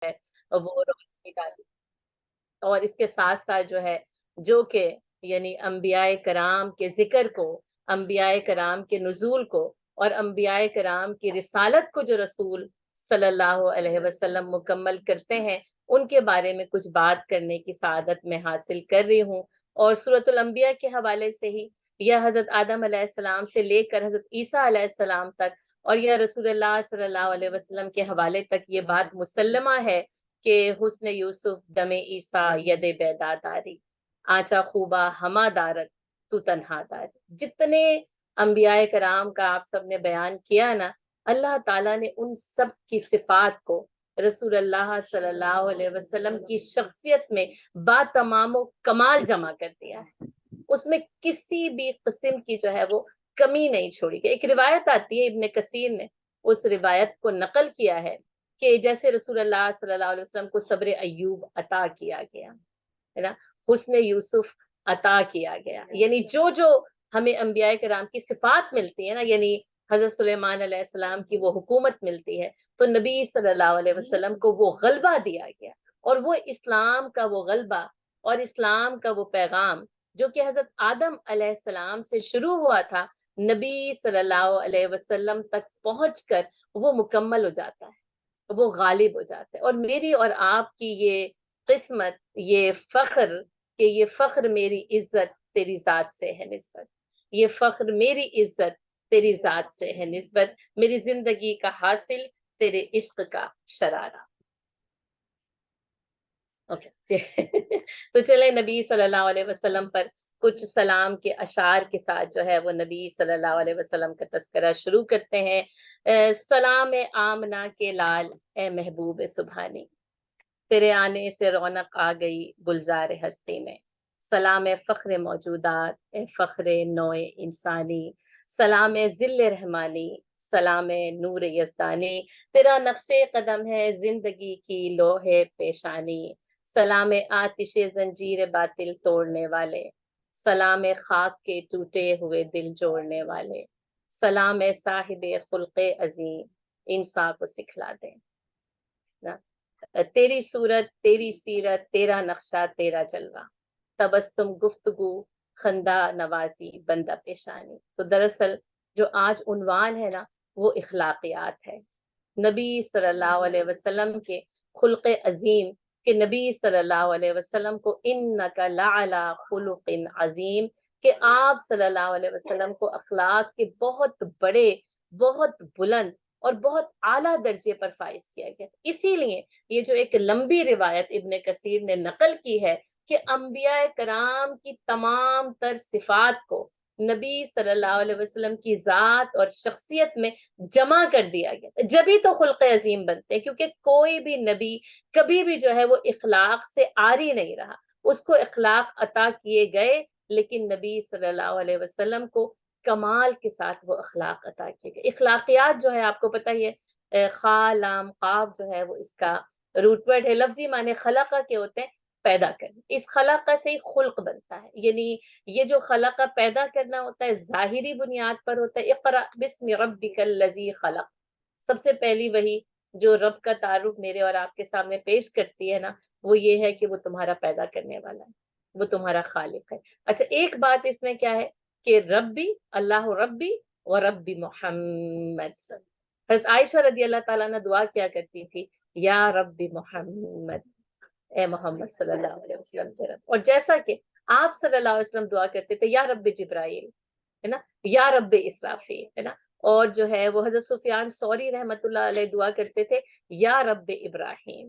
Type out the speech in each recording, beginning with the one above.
وہ روشنی ڈالی، اور اس کے ساتھ ساتھ جو ہے جو کہ یعنی انبیاء کرام کے ذکر کو، انبیاء کرام کے نزول کو، اور انبیاء کرام کی رسالت کو جو رسول صلی اللہ علیہ وسلم مکمل کرتے ہیں، ان کے بارے میں کچھ بات کرنے کی سعادت میں حاصل کر رہی ہوں۔ اور سورۃ الانبیاء کے حوالے سے ہی، یا حضرت آدم علیہ السلام سے لے کر حضرت عیسیٰ علیہ السلام تک، اور یا رسول اللہ صلی اللہ علیہ وسلم کے حوالے تک یہ بات مسلمہ ہے کہ حسن یوسف دم عیسیٰ ید بیدا داری، آنچا خوبا ہما دارت تو تنہا داری۔ جتنے انبیاء کرام کا آپ سب نے بیان کیا نا، اللہ تعالیٰ نے ان سب کی صفات کو رسول اللہ صلی اللہ علیہ وسلم کی شخصیت میں با تمام و کمال جمع کر دیا ہے۔ اس میں کسی بھی قسم کی جو ہے وہ کمی نہیں چھوڑی گئی۔ ایک روایت آتی ہے، ابن کثیر نے اس روایت کو نقل کیا ہے کہ جیسے رسول اللہ صلی اللہ علیہ وسلم کو صبر ایوب عطا کیا گیا ہے نا، حسن یوسف عطا کیا گیا، یعنی جو جو ہمیں انبیاء کرام کی صفات ملتی ہے نا، یعنی حضرت سلیمان علیہ السلام کی وہ حکومت ملتی ہے، تو نبی صلی اللہ علیہ وسلم کو وہ غلبہ دیا گیا، اور وہ اسلام کا وہ غلبہ اور اسلام کا وہ پیغام جو کہ حضرت آدم علیہ السلام سے شروع ہوا تھا، نبی صلی اللہ علیہ وسلم تک پہنچ کر وہ مکمل ہو جاتا ہے، وہ غالب ہو جاتا ہے۔ اور میری اور آپ کی یہ قسمت، یہ فخر، کہ یہ فخر میری عزت تیری ذات سے ہے نسبت، یہ فخر میری عزت تیری ذات سے ہے نسبت، میری زندگی کا حاصل تیرے عشق کا شرارہ۔ اوکے تو چلے نبی صلی اللہ علیہ وسلم پر کچھ سلام کے اشعار کے ساتھ جو ہے وہ نبی صلی اللہ علیہ وسلم کا تذکرہ شروع کرتے ہیں۔ سلام آمنہ کے لال اے محبوب سبحانی، تیرے آنے سے رونق آ گئی گلزار ہستی میں۔ سلام فخر موجودات اے فخر نوع انسانی، سلام ذل رحمانی، سلام نور یزدانی، تیرا نقش قدم ہے زندگی کی لوح پیشانی۔ سلام آتش زنجیر باطل توڑنے والے، سلام خاک کے ٹوٹے ہوئے دل جوڑنے والے، سلام صاحب خلق عظیم، انسان کو سکھلا دے۔ تیری صورت، تیری سیرت، تیرا نقشہ، تیرا جلوہ، تبسم گفتگو، خندہ نوازی، بندہ پیشانی۔ تو دراصل جو آج عنوان ہے نا، وہ اخلاقیات ہے، نبی صلی اللہ علیہ وسلم کے خلق عظیم، کہ نبی صلی اللہ علیہ وسلم کو انک لعلی خلق عظیم، کہ آپ صلی اللہ علیہ وسلم کو اخلاق کے بہت بڑے، بہت بلند اور بہت اعلیٰ درجے پر فائز کیا گیا۔ اسی لیے یہ جو ایک لمبی روایت ابن کثیر نے نقل کی ہے کہ انبیاء کرام کی تمام تر صفات کو نبی صلی اللہ علیہ وسلم کی ذات اور شخصیت میں جمع کر دیا گیا، جبھی تو خلق عظیم بنتے ہیں، کیونکہ کوئی بھی نبی کبھی بھی جو ہے وہ اخلاق سے عاری نہیں رہا، اس کو اخلاق عطا کیے گئے، لیکن نبی صلی اللہ علیہ وسلم کو کمال کے ساتھ وہ اخلاق عطا کیے گئے۔ اخلاقیات جو ہے آپ کو پتہ ہی ہے، خا لام قاف جو ہے وہ اس کا روٹ ورڈ ہے، لفظی معنی خلقہ کے ہوتے ہیں پیدا کرنا، اس خلقہ سے ہی خلق بنتا ہے، یعنی یہ جو خلقہ پیدا کرنا ہوتا ہے ظاہری بنیاد پر ہوتا ہے، اقرأ بسم ربک الذی خلق، سب سے پہلی وہی جو رب کا تعارف میرے اور آپ کے سامنے پیش کرتی ہے نا، وہ یہ ہے کہ وہ تمہارا پیدا کرنے والا ہے، وہ تمہارا خالق ہے۔ اچھا ایک بات اس میں کیا ہے کہ ربی، اللہ ربی و ربی محمد، حضرت عائشہ رضی اللہ تعالیٰ نے دعا کیا کرتی تھی، یا رب محمد، اے محمد صلی اللہ علیہ وسلم کے رب، اور جیسا کہ آپ صلی اللہ علیہ وسلم دعا کرتے تھے، یا رب جبرائیل، ہے نا، یا رب اسرافیل، ہے نا، اور جو ہے وہ حضرت سفیان ثوری رحمۃ اللہ علیہ دعا کرتے تھے، یا رب ابراہیم،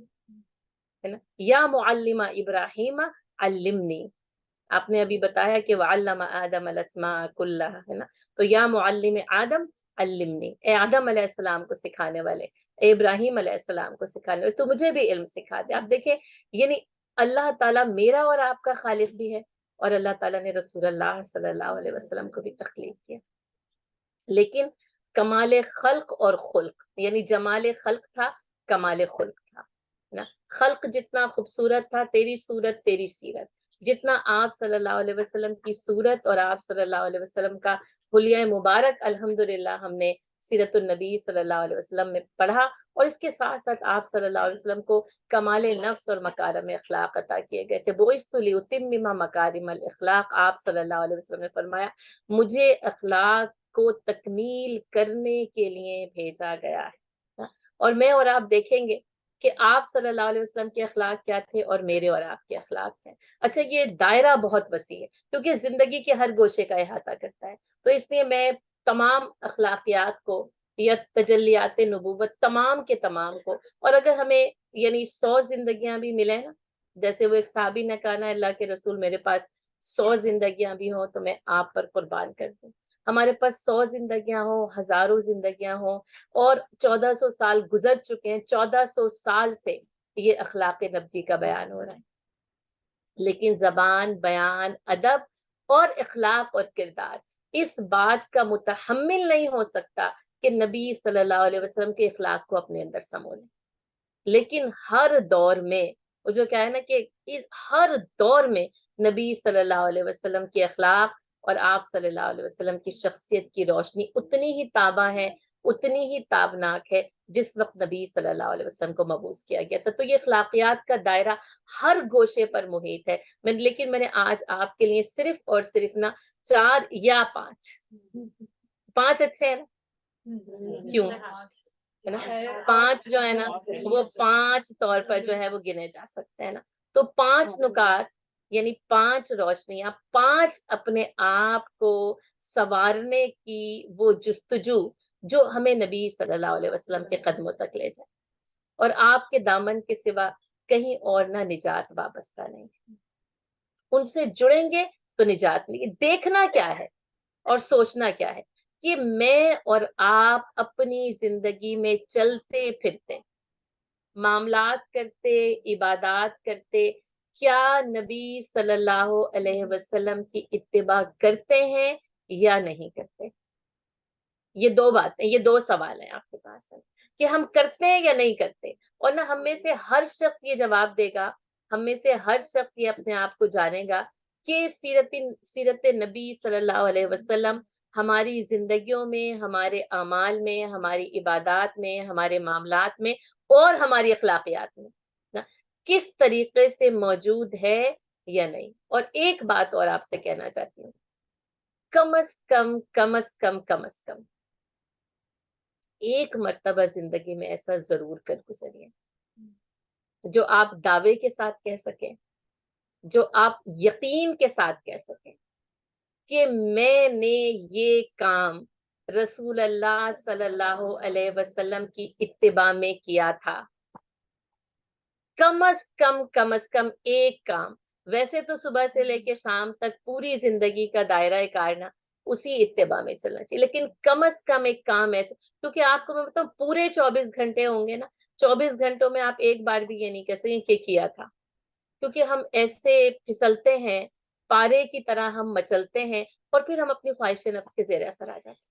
ہے نا، یا معلم ابراہیم علمنی، آپ نے ابھی بتایا کہ وعلم آدم الاسماء کلها، ہے نا، تو یا معلم آدم علمنی، اے آدم علیہ السلام کو سکھانے والے، اے ابراہیم علیہ السلام کو سکھانے والے، تو مجھے بھی علم سکھا دے۔ آپ دیکھیں یعنی اللہ تعالیٰ میرا اور آپ کا خالق بھی ہے، اور اللہ تعالیٰ نے رسول اللہ صلی اللہ علیہ وسلم کو بھی تخلیق کیا، لیکن کمال خلق اور خلق، یعنی جمال خلق تھا، کمال خلق تھا نا، خلق جتنا خوبصورت تھا، تیری صورت تیری سیرت، جتنا آپ صلی اللہ علیہ وسلم کی صورت اور آپ صلی اللہ علیہ وسلم کا حلیہ مبارک الحمدللہ ہم نے سیرت النبی صلی اللہ علیہ وسلم میں پڑھا، اور اس کے ساتھ ساتھ آپ صلی اللہ علیہ وسلم کو کمال نفس اور مکارم اخلاق عطا کیے گئے تھے. بعثت لأتمم مکارم الاخلاق، آپ صلی اللہ علیہ وسلم نے فرمایا مجھے اخلاق کو تکمیل کرنے کے لیے بھیجا گیا ہے. اور میں اور آپ دیکھیں گے کہ آپ صلی اللہ علیہ وسلم کے اخلاق کیا تھے اور میرے اور آپ کے اخلاق ہیں. اچھا، یہ دائرہ بہت وسیع ہے کیونکہ زندگی کے ہر گوشے کا احاطہ کرتا ہے، تو اس لیے میں تمام اخلاقیات کو یا تجلیات نبوت تمام کے تمام کو، اور اگر ہمیں یعنی 100 زندگیاں بھی ملیں نا، جیسے وہ ایک صحابی نے کہا نا اللہ کے رسول میرے پاس 100 زندگیاں بھی ہوں تو میں آپ پر قربان کر دوں. ہمارے پاس 100 زندگیاں ہوں، ہزاروں زندگیاں ہوں، اور 1400 سال گزر چکے ہیں، 1400 سال سے یہ اخلاق نبوی کا بیان ہو رہا ہے، لیکن زبان، بیان، ادب اور اخلاق اور کردار اس بات کا متحمل نہیں ہو سکتا کہ نبی صلی اللہ علیہ وسلم کے اخلاق کو اپنے اندر سمو لیں. لیکن ہر دور میں وہ جو کیا ہے نا کہ اس ہر دور میں نبی صلی اللہ علیہ وسلم کے اخلاق اور آپ صلی اللہ علیہ وسلم کی شخصیت کی روشنی اتنی ہی تابع ہے، اتنی ہی تابناک ہے جس وقت نبی صلی اللہ علیہ وسلم کو مبعوث کیا گیا تھا. تو یہ اخلاقیات کا دائرہ ہر گوشے پر محیط ہے. لیکن میں نے آج آپ کے لیے صرف اور صرف نا 4 یا 5 اچھے ہیں نا، کیوں ہے نا 5 جو ہے نا وہ 5 طور پر جو ہے وہ گنے جا سکتے ہیں نا. تو 5 نکات یعنی 5 روشنیاں، 5 اپنے آپ کو سنوارنے کی وہ جستجو جو ہمیں نبی صلی اللہ علیہ وسلم کے قدموں تک لے جائے، اور آپ کے دامن کے سوا کہیں اور نہ نجات وابستہ نہیں. ان سے جڑیں گے تو نجات نہیں. دیکھنا کیا ہے اور سوچنا کیا ہے کہ میں اور آپ اپنی زندگی میں چلتے پھرتے، معاملات کرتے، عبادات کرتے، کیا نبی صلی اللہ علیہ وسلم کی اتباع کرتے ہیں یا نہیں کرتے؟ یہ 2 باتیں، یہ 2 سوال ہیں آپ کے پاس ہے کہ ہم کرتے ہیں یا نہیں کرتے. اور نہ ہم میں سے ہر شخص یہ جواب دے گا، ہم میں سے ہر شخص یہ اپنے آپ کو جانے گا کہ سیرت نبی صلی اللہ علیہ وسلم ہماری زندگیوں میں، ہمارے اعمال میں، ہماری عبادات میں، ہمارے معاملات میں اور ہماری اخلاقیات میں نا کس طریقے سے موجود ہے یا نہیں. اور ایک بات اور آپ سے کہنا چاہتی ہوں، کم از کم کم از کم کم از کم ایک مرتبہ زندگی میں ایسا ضرور کر گزریے جو آپ دعوے کے ساتھ کہہ سکیں، جو آپ یقین کے ساتھ کہہ سکیں کہ میں نے یہ کام رسول اللہ صلی اللہ علیہ وسلم کی اتباع میں کیا تھا. کم از کم ایک کام. ویسے تو صبح سے لے کے شام تک پوری زندگی کا دائرہ کارنا اسی اتباع میں چلنا چاہیے، لیکن کم از کم ایک کام ایسا، کیونکہ آپ کو میں بتاؤں پورے 24 گھنٹے ہوں گے نا، 24 گھنٹوں میں آپ ایک بار بھی یہ نہیں کہہ سکیں کہ کیا تھا، کیونکہ ہم ایسے پھسلتے ہیں، پارے کی طرح ہم مچلتے ہیں، اور پھر ہم اپنی خواہش نفس کے زیر اثر آ جاتے ہیں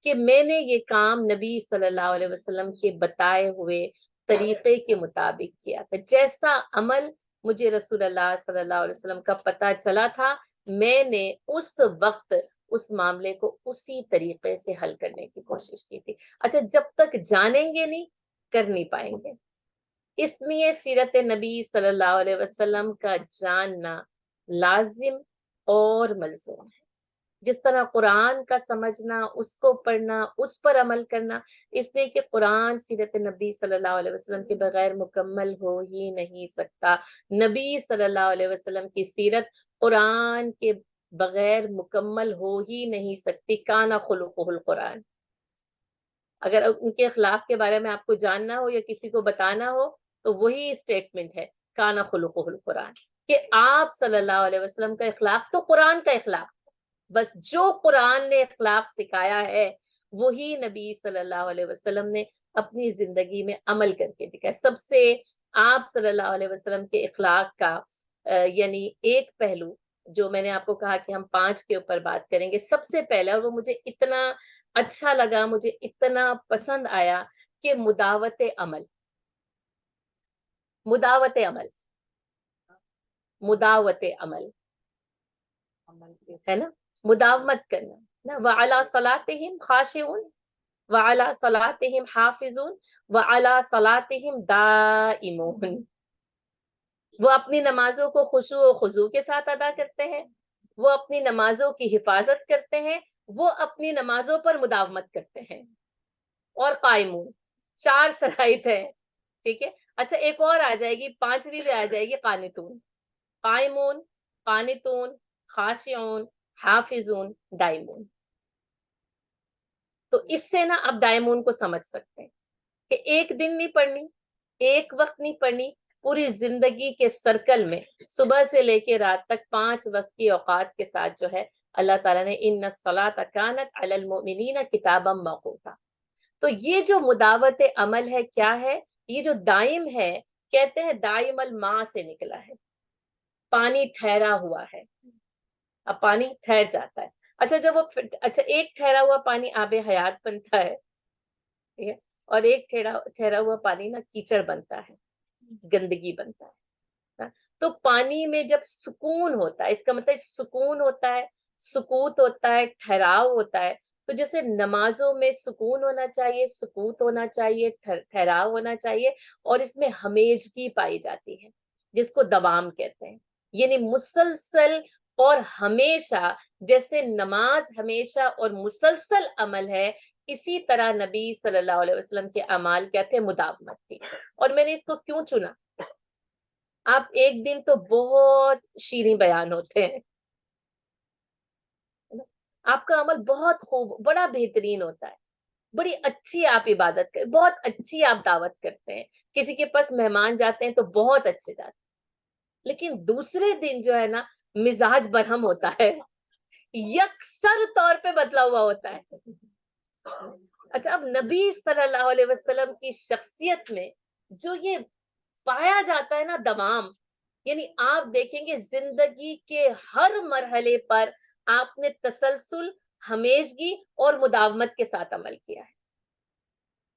کہ میں نے یہ کام نبی صلی اللہ علیہ وسلم کے بتائے ہوئے طریقے کے مطابق کیا تھا. جیسا عمل مجھے رسول اللہ صلی اللہ علیہ وسلم کا پتہ چلا تھا، میں نے اس وقت اس معاملے کو اسی طریقے سے حل کرنے کی کوشش کی تھی. اچھا، جب تک جانیں گے نہیں کر نہیں پائیں گے. اس لیے سیرت نبی صلی اللہ علیہ وسلم کا جاننا لازم اور ملزوم ہے. جس طرح قرآن کا سمجھنا، اس کو پڑھنا، اس پر عمل کرنا، اس لیے کہ قرآن سیرت نبی صلی اللہ علیہ وسلم کے بغیر مکمل ہو ہی نہیں سکتا. نبی صلی اللہ علیہ وسلم کی سیرت قرآن کے بغیر مکمل ہو ہی نہیں سکتی. کان خلقہ القرآن. اگر ان کے اخلاق کے بارے میں آپ کو جاننا ہو یا کسی کو بتانا ہو تو وہی اسٹیٹمنٹ ہے، کان خلقہ القرآن، کہ آپ صلی اللہ علیہ وسلم کا اخلاق تو قرآن کا اخلاق. بس جو قرآن نے اخلاق سکھایا ہے وہی نبی صلی اللہ علیہ وسلم نے اپنی زندگی میں عمل کر کے دکھایا. سب سے آپ صلی اللہ علیہ وسلم کے اخلاق کا یعنی ایک پہلو جو میں نے آپ کو کہا کہ ہم 5 کے اوپر بات کریں گے، سب سے پہلا، اور وہ مجھے اتنا اچھا لگا، مجھے اتنا پسند آیا، کہ مداوت عمل. مداوت عمل، مداوت عمل ہے نا، مداومت کرنا. نا وعلی صلاتہم خاشعون وعلی صلاتہم حافظون وعلی صلاتہم دائمون. وہ اپنی نمازوں کو خشوع و خضوع کے ساتھ ادا کرتے ہیں، وہ اپنی نمازوں کی حفاظت کرتے ہیں، وہ اپنی نمازوں پر مداومت کرتے ہیں. اور قائمون، 4 شرائط ہیں. ٹھیک ہے. اچھا ایک اور آ جائے گی، 5ویں بھی آ جائے گی، قانتون. قائمون، قانتون، خاشعون، حافظون، دائمون. تو اس سے نا آپ دائمون کو سمجھ سکتے ہیں کہ ایک دن نہیں پڑھنی، ایک وقت نہیں پڑھنی، پوری زندگی کے سرکل میں صبح سے لے کے رات تک 5 وقت کی اوقات کے ساتھ جو ہے اللہ تعالیٰ نے ان الصلاۃ کانت علی المؤمنین کتابا موقوتا. تو یہ جو مداوت عمل ہے کیا ہے؟ یہ جو دائم ہے، کہتے ہیں دائم الماء سے نکلا ہے، پانی ٹھہرا ہوا ہے. اب پانی ٹھہر جاتا ہے. اچھا جب وہ اچھا ایک ٹھہرا ہوا پانی آب حیات بنتا ہے، ٹھیک ہے، اور ایک ٹھہرا ہوا پانی نا کیچڑ بنتا ہے، گندگی بنتا ہے. تو پانی میں جب سکون ہوتا ہے، اس کا مطلب سکون ہوتا ہے، سکوت ہوتا ہے، ٹھہراؤ ہوتا ہے. تو جیسے نمازوں میں سکون ہونا چاہیے، سکوت ہونا چاہیے، ٹھہراؤ ہونا چاہیے، اور اس میں ہمیشگی پائی جاتی ہے جس کو دوام کہتے ہیں. یعنی مسلسل اور ہمیشہ، جیسے نماز ہمیشہ اور مسلسل عمل ہے، اسی طرح نبی صلی اللہ علیہ وسلم کے اعمال کیا تھے؟ مداومت تھی. اور میں نے اس کو کیوں چنا؟ آپ ایک دن تو بہت شیریں بیان ہوتے ہیں، آپ کا عمل بہت خوب، بڑا بہترین ہوتا ہے، بڑی اچھی آپ عبادت کرتے، بہت اچھی آپ دعوت کرتے ہیں، کسی کے پاس مہمان جاتے ہیں تو بہت اچھے جاتے ہیں. لیکن دوسرے دن جو ہے نا مزاج برہم ہوتا ہے، یکسر طور پہ بدلا ہوا ہوتا ہے. اچھا اب نبی صلی اللہ علیہ وسلم کی شخصیت میں جو یہ پایا جاتا ہے نا دوام، یعنی آپ دیکھیں گے زندگی کے ہر مرحلے پر آپ نے تسلسل، ہمیشگی اور مداومت کے ساتھ عمل کیا ہے.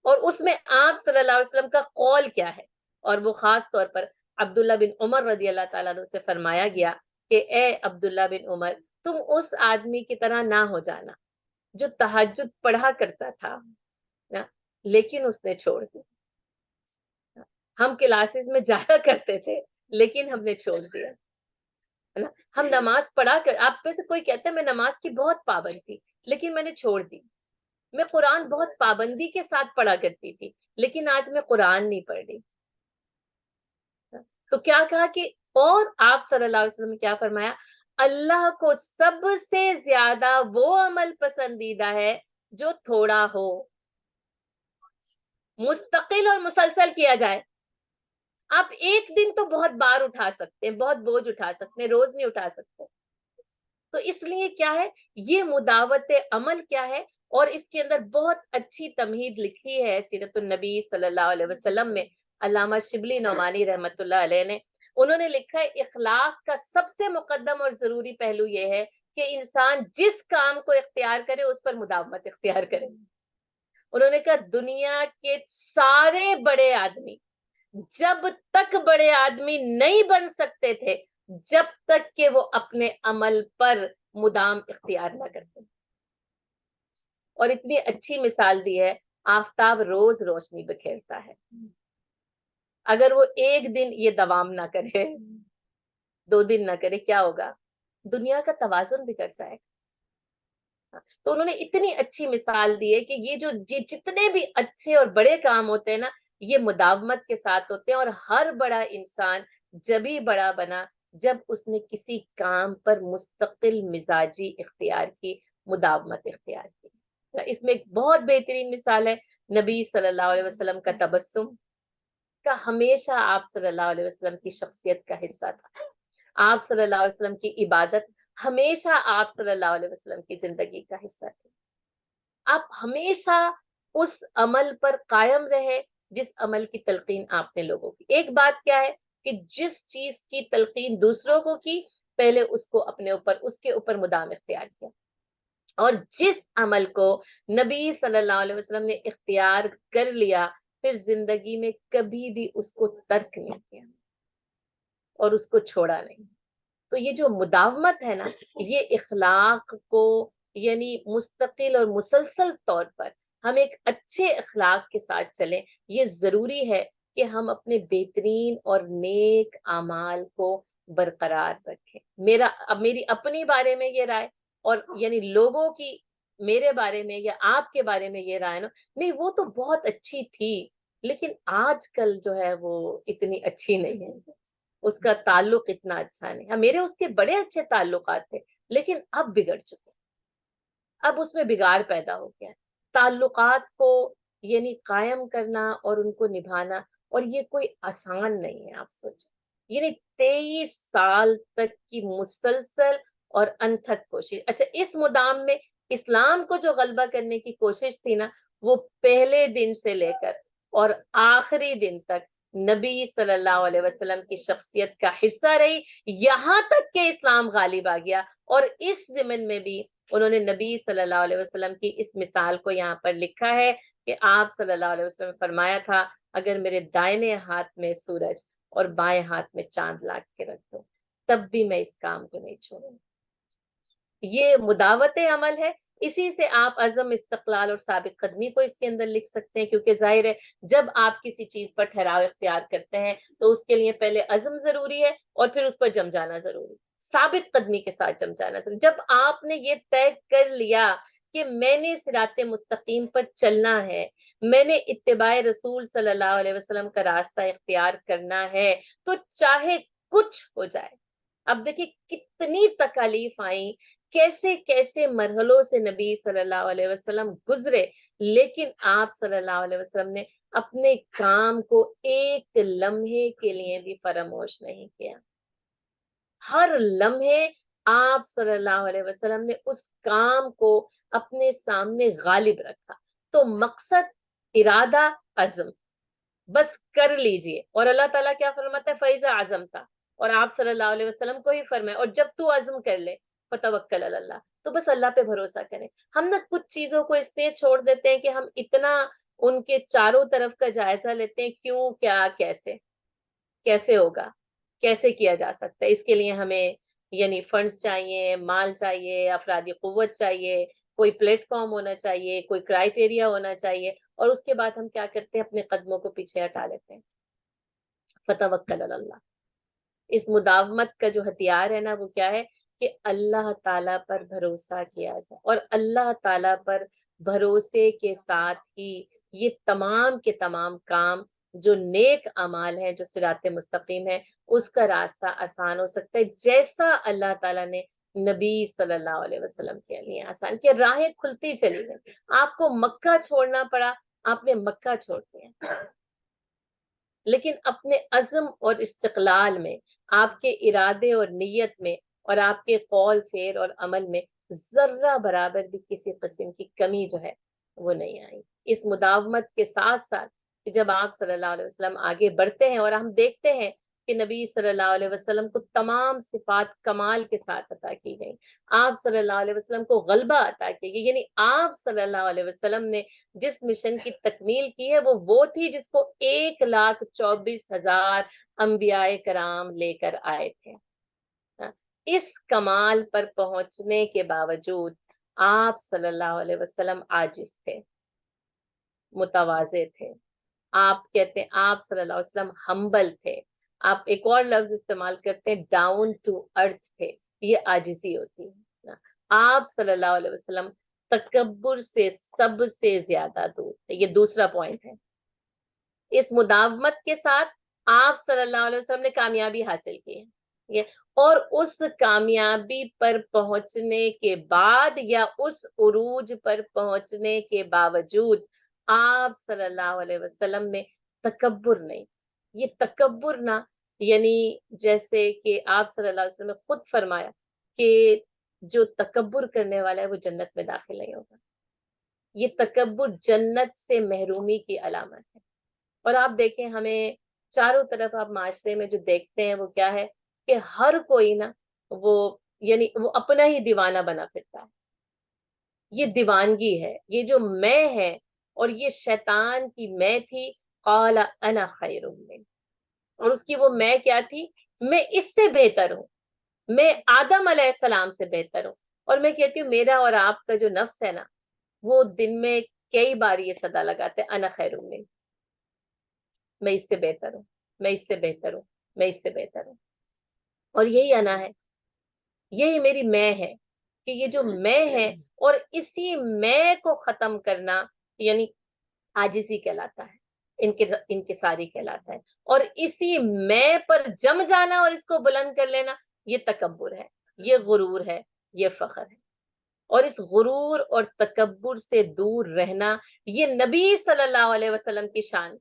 اور اس میں آپ صلی اللہ علیہ وسلم کا قول کیا ہے؟ اور وہ خاص طور پر عبداللہ بن عمر رضی اللہ تعالیٰ عنہ سے فرمایا گیا کہ اے عبداللہ بن عمر، تم اس آدمی کی طرح نہ ہو جانا جو تہجد پڑھا کرتا تھا لیکن اس نے چھوڑ دی. ہم کلاسز میں جایا کرتے تھے لیکن ہم نے چھوڑ دیا، ہے نا. ہم نماز پڑھا کر، آپ میں سے کوئی کہتا ہے میں نماز کی بہت پابند تھی لیکن میں نے چھوڑ دی. میں قرآن بہت پابندی کے ساتھ پڑھا کرتی تھی لیکن آج میں قرآن نہیں پڑھ رہی. تو کیا کہا کہ، اور آپ صلی اللہ علیہ وسلم نے کیا فرمایا؟ اللہ کو سب سے زیادہ وہ عمل پسندیدہ ہے جو تھوڑا ہو، مستقل اور مسلسل کیا جائے. آپ ایک دن تو بہت بار اٹھا سکتے ہیں، بہت بوجھ اٹھا سکتے ہیں، روز نہیں اٹھا سکتے. تو اس لیے کیا ہے یہ مداوت عمل کیا ہے؟ اور اس کے اندر بہت اچھی تمہید لکھی ہے سیرت النبی صلی اللہ علیہ وسلم میں. علامہ شبلی نعمانی رحمت اللہ علیہ نے، انہوں نے لکھا ہے اخلاق کا سب سے مقدم اور ضروری پہلو یہ ہے کہ انسان جس کام کو اختیار کرے اس پر مداومت اختیار کرے. انہوں نے کہا دنیا کے سارے بڑے آدمی جب تک بڑے آدمی نہیں بن سکتے تھے جب تک کہ وہ اپنے عمل پر مدام اختیار نہ کرتے. اور اتنی اچھی مثال دی ہے، آفتاب روز روشنی بکھیرتا ہے، اگر وہ ایک دن یہ دوام نہ کرے، 2 دن نہ کرے، کیا ہوگا؟ دنیا کا توازن بگڑ جائے گا. تو انہوں نے اتنی اچھی مثال دی ہے کہ یہ جو جتنے بھی اچھے اور بڑے کام ہوتے ہیں نا یہ مداومت کے ساتھ ہوتے ہیں. اور ہر بڑا انسان جبھی بڑا بنا جب اس نے کسی کام پر مستقل مزاجی اختیار کی، مداومت اختیار کی. اس میں ایک بہت بہترین مثال ہے نبی صلی اللہ علیہ وسلم کا تبسم کا. ہمیشہ آپ صلی اللہ علیہ وسلم کی شخصیت کا حصہ تھا. آپ صلی اللہ علیہ وسلم کی عبادت ہمیشہ آپ صلی اللہ علیہ وسلم کی زندگی کا حصہ تھی. آپ ہمیشہ اس عمل پر قائم رہے جس عمل کی تلقین آپ نے لوگوں کی. ایک بات کیا ہے کہ جس چیز کی تلقین دوسروں کو کی، پہلے اس کو اپنے اوپر، اس کے اوپر مدام اختیار کیا. اور جس عمل کو نبی صلی اللہ علیہ وسلم نے اختیار کر لیا پھر زندگی میں کبھی بھی اس کو ترک نہیں کیا اور اس کو چھوڑا نہیں. تو یہ جو مداومت ہے نا یہ اخلاق کو یعنی مستقل اور مسلسل طور پر ہم ایک اچھے اخلاق کے ساتھ چلیں، یہ ضروری ہے کہ ہم اپنے بہترین اور نیک اعمال کو برقرار رکھیں۔ میری اپنی بارے میں یہ رائے، اور یعنی لوگوں کی میرے بارے میں یا آپ کے بارے میں یہ رائے نا، نہیں وہ تو بہت اچھی تھی، لیکن آج کل جو ہے وہ اتنی اچھی نہیں ہے، اس کا تعلق اتنا اچھا نہیں ہے۔ میرے اس کے بڑے اچھے تعلقات تھے، لیکن اب بگڑ چکے، اب اس میں بگاڑ پیدا ہو گیا ہے۔ تعلقات کو یعنی قائم کرنا اور ان کو نبھانا، اور یہ کوئی آسان نہیں ہے، آپ سوچیں یعنی 23 سال تک کی مسلسل اور انتھک کوشش۔ اچھا، اس مدام میں اسلام کو جو غلبہ کرنے کی کوشش تھی نا، وہ پہلے دن سے لے کر اور آخری دن تک نبی صلی اللہ علیہ وسلم کی شخصیت کا حصہ رہی، یہاں تک کہ اسلام غالب آ گیا۔ اور اس ضمن میں بھی انہوں نے نبی صلی اللہ علیہ وسلم کی اس مثال کو یہاں پر لکھا ہے کہ آپ صلی اللہ علیہ وسلم نے فرمایا تھا، اگر میرے دائنے ہاتھ میں سورج اور بائیں ہاتھ میں چاند لا کے رکھ دو، تب بھی میں اس کام کو نہیں چھوڑوں۔ یہ مداوت عمل ہے، اسی سے آپ عزم، استقلال اور ثابت قدمی کو اس کے اندر لکھ سکتے ہیں، کیونکہ ظاہر ہے جب آپ کسی چیز پر ٹھہراؤ اختیار کرتے ہیں تو اس کے لیے پہلے عزم ضروری ہے اور پھر اس پر جم جانا ضروری، ثابت قدمی کے ساتھ جم جانا ضروری۔ جب آپ نے یہ طے کر لیا کہ میں نے صراط مستقیم پر چلنا ہے، میں نے اتباع رسول صلی اللہ علیہ وسلم کا راستہ اختیار کرنا ہے، تو چاہے کچھ ہو جائے۔ اب دیکھیں کتنی تکالیف آئیں، کیسے کیسے مرحلوں سے نبی صلی اللہ علیہ وسلم گزرے، لیکن آپ صلی اللہ علیہ وسلم نے اپنے کام کو ایک لمحے کے لیے بھی فراموش نہیں کیا۔ ہر لمحے آپ صلی اللہ علیہ وسلم نے اس کام کو اپنے سامنے غالب رکھا۔ تو مقصد، ارادہ، عزم، بس کر لیجئے۔ اور اللہ تعالیٰ کیا فرماتا ہے؟ فَإِذَا عَزَمْتَ، اور آپ صلی اللہ علیہ وسلم کو ہی فرمائے، اور جب تو عزم کر لے فَتَوَكَّلْ عَلَى اللَّهِ، تو بس اللہ پہ بھروسہ کریں۔ ہم نہ کچھ چیزوں کو اس لیے چھوڑ دیتے ہیں کہ ہم اتنا ان کے چاروں طرف کا جائزہ لیتے ہیں، کیوں، کیا، کیسے، کیسے ہوگا، کیسے کیا جا سکتا ہے۔ اس کے لیے ہمیں یعنی فنڈز چاہیے، مال چاہیے، افرادی قوت چاہیے، کوئی پلیٹ فارم ہونا چاہیے، کوئی کرائٹیریا ہونا چاہیے، اور اس کے بعد ہم کیا کرتے ہیں؟ اپنے قدموں کو پیچھے ہٹا لیتے ہیں۔ فتوکل علی اللہ، اس مداومت کا جو ہتھیار ہے نا، وہ کیا ہے کہ اللہ تعالیٰ پر بھروسہ کیا جائے، اور اللہ تعالیٰ پر بھروسے کے ساتھ ہی یہ تمام کے تمام کام جو نیک اعمال ہیں، جو صراط مستقیم ہے، اس کا راستہ آسان ہو سکتا ہے، جیسا اللہ تعالیٰ نے نبی صلی اللہ علیہ وسلم کے لیے آسان کیا۔ راہیں کھلتی چلی گئی، آپ کو مکہ چھوڑنا پڑا، آپ نے مکہ چھوڑ دیا، لیکن اپنے عزم اور استقلال میں، آپ کے ارادے اور نیت میں، اور آپ کے قول، فعل اور عمل میں ذرہ برابر بھی کسی قسم کی کمی جو ہے وہ نہیں آئی۔ اس مداومت کے ساتھ ساتھ کہ جب آپ صلی اللہ علیہ وسلم آگے بڑھتے ہیں، اور ہم دیکھتے ہیں کہ نبی صلی اللہ علیہ وسلم کو تمام صفات کمال کے ساتھ عطا کی گئی، آپ صلی اللہ علیہ وسلم کو غلبہ عطا کی گئی، یعنی آپ صلی اللہ علیہ وسلم نے جس مشن کی تکمیل کی ہے وہ تھی جس کو 1,24,000 انبیاء کرام لے کر آئے تھے۔ اس کمال پر پہنچنے کے باوجود آپ صلی اللہ علیہ وسلم عاجز تھے، متواضع تھے۔ آپ کہتے ہیں آپ صلی اللہ علیہ وسلم ہمبل تھے، آپ ایک اور لفظ استعمال کرتے ہیں ڈاؤن ٹو ارتھ تھے، یہ عاجزی ہوتی ہے۔ آپ صلی اللہ علیہ وسلم تکبر سے سب سے زیادہ دور تھے، یہ دوسرا پوائنٹ ہے۔ اس مداومت کے ساتھ آپ صلی اللہ علیہ وسلم نے کامیابی حاصل کی ہے، اور اس کامیابی پر پہنچنے کے بعد یا اس عروج پر پہنچنے کے باوجود آپ صلی اللہ علیہ وسلم میں تکبر نہیں۔ یہ تکبر نہ، یعنی جیسے کہ آپ صلی اللہ علیہ وسلم نے خود فرمایا کہ جو تکبر کرنے والا ہے وہ جنت میں داخل نہیں ہوگا۔ یہ تکبر جنت سے محرومی کی علامت ہے۔ اور آپ دیکھیں ہمیں چاروں طرف آپ معاشرے میں جو دیکھتے ہیں وہ کیا ہے کہ ہر کوئی نا وہ یعنی وہ اپنا ہی دیوانہ بنا پھرتا ہے۔ یہ دیوانگی ہے، یہ جو میں ہے، اور یہ شیطان کی میں تھی، قال انا خیر منہ، اور اس کی وہ میں کیا تھی؟ میں اس سے بہتر ہوں، میں آدم علیہ السلام سے بہتر ہوں۔ اور میں کہتی ہوں میرا اور آپ کا جو نفس ہے نا وہ دن میں کئی بار یہ صدا لگاتے ہیں انا خیر من، میں اس سے بہتر ہوں، میں اس سے بہتر ہوں، میں اس سے بہتر ہوں. اور یہی انا ہے، یہی میری میں ہے کہ یہ جو میں ہے اور اسی میں کو ختم کرنا یعنی عاجزی کہلاتا ہے، انکساری کہلاتا ہے. اور اسی میں پر جم جانا اور اس کو بلند کر لینا یہ تکبر ہے، یہ غرور ہے، یہ فخر ہے. اور اس غرور اور تکبر سے دور رہنا یہ نبی صلی اللہ علیہ وسلم کی شان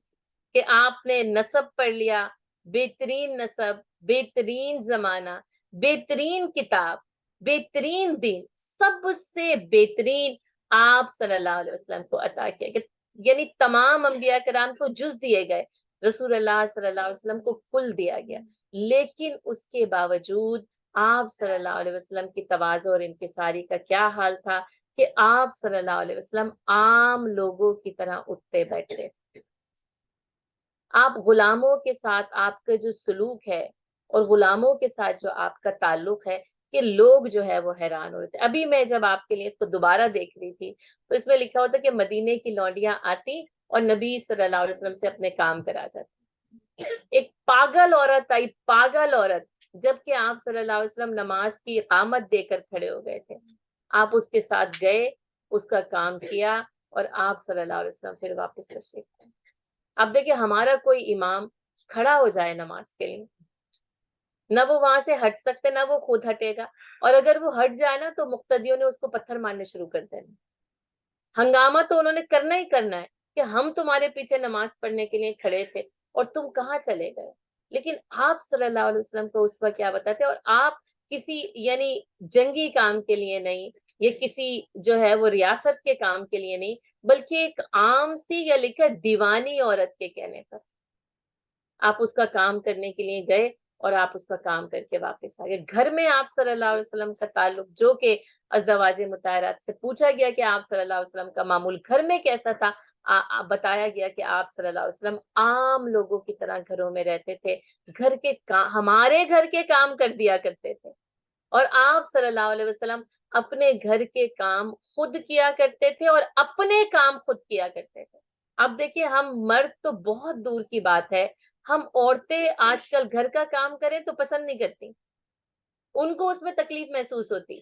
کہ آپ نے نسب پڑھ لیا، بہترین نسب، بہترین زمانہ، بہترین کتاب، بہترین دین، سب سے بہترین آپ صلی اللہ علیہ وسلم کو عطا کیا کہ یعنی تمام انبیاء کرام کو جز دیے گئے، رسول اللہ صلی اللہ علیہ وسلم کو کل دیا گیا. لیکن اس کے باوجود آپ صلی اللہ علیہ وسلم کی تواضع اور انکساری کا کیا حال تھا کہ آپ صلی اللہ علیہ وسلم عام لوگوں کی طرح اٹھتے بیٹھتے. آپ غلاموں کے ساتھ آپ کا جو سلوک ہے اور غلاموں کے ساتھ جو آپ کا تعلق ہے کہ لوگ جو ہے وہ حیران ہوتے. ابھی میں جب آپ کے لیے اس کو دوبارہ دیکھ رہی تھی تو اس میں لکھا ہوتا کہ مدینے کی لونڈیاں آتی اور نبی صلی اللہ علیہ وسلم سے اپنے کام کرا جاتی. ایک پاگل عورت آئی، پاگل عورت، جبکہ آپ صلی اللہ علیہ وسلم نماز کی اقامت دے کر کھڑے ہو گئے تھے. آپ اس کے ساتھ گئے، اس کا کام کیا اور آپ صلی اللہ علیہ وسلم پھر واپس تشریف لائے. اب دیکھیں ہمارا کوئی امام کھڑا ہو جائے نماز کے لیے، نہ وہ وہاں سے ہٹ سکتے نہ وہ خود ہٹے گا، اور اگر وہ ہٹ جائے نا تو مقتدیوں نے اس کو پتھر مارنے شروع کر دینا. ہنگامہ تو انہوں نے کرنا ہی کرنا ہے کہ ہم تمہارے پیچھے نماز پڑھنے کے لیے کھڑے تھے اور تم کہاں چلے گئے. لیکن آپ صلی اللہ علیہ وسلم کو اس وقت کیا بتاتے، اور آپ کسی یعنی جنگی کام کے لیے نہیں، یہ کسی جو ہے وہ ریاست کے کام کے لیے نہیں، بلکہ ایک عام سی یا لکھا دیوانی عورت کے کہنے پر آپ اس کا کام کرنے کے لیے گئے اور آپ اس کا کام کر کے واپس آ گئے. گھر میں آپ صلی اللہ علیہ وسلم کا تعلق جو کہ ازدواج مطہرات سے پوچھا گیا کہ آپ صلی اللہ علیہ وسلم کا معمول گھر میں کیسا تھا، بتایا گیا کہ آپ صلی اللہ علیہ وسلم عام لوگوں کی طرح گھروں میں رہتے تھے، گھر کے ہمارے گھر کے کام کر دیا کرتے تھے. اور آپ صلی اللہ علیہ وسلم اپنے گھر کے کام خود کیا کرتے تھے اور اپنے کام خود کیا کرتے تھے. اب دیکھیے ہم مرد تو بہت دور کی بات ہے، ہم عورتیں آج کل گھر کا کام کریں تو پسند نہیں کرتی، ان کو اس میں تکلیف محسوس ہوتی،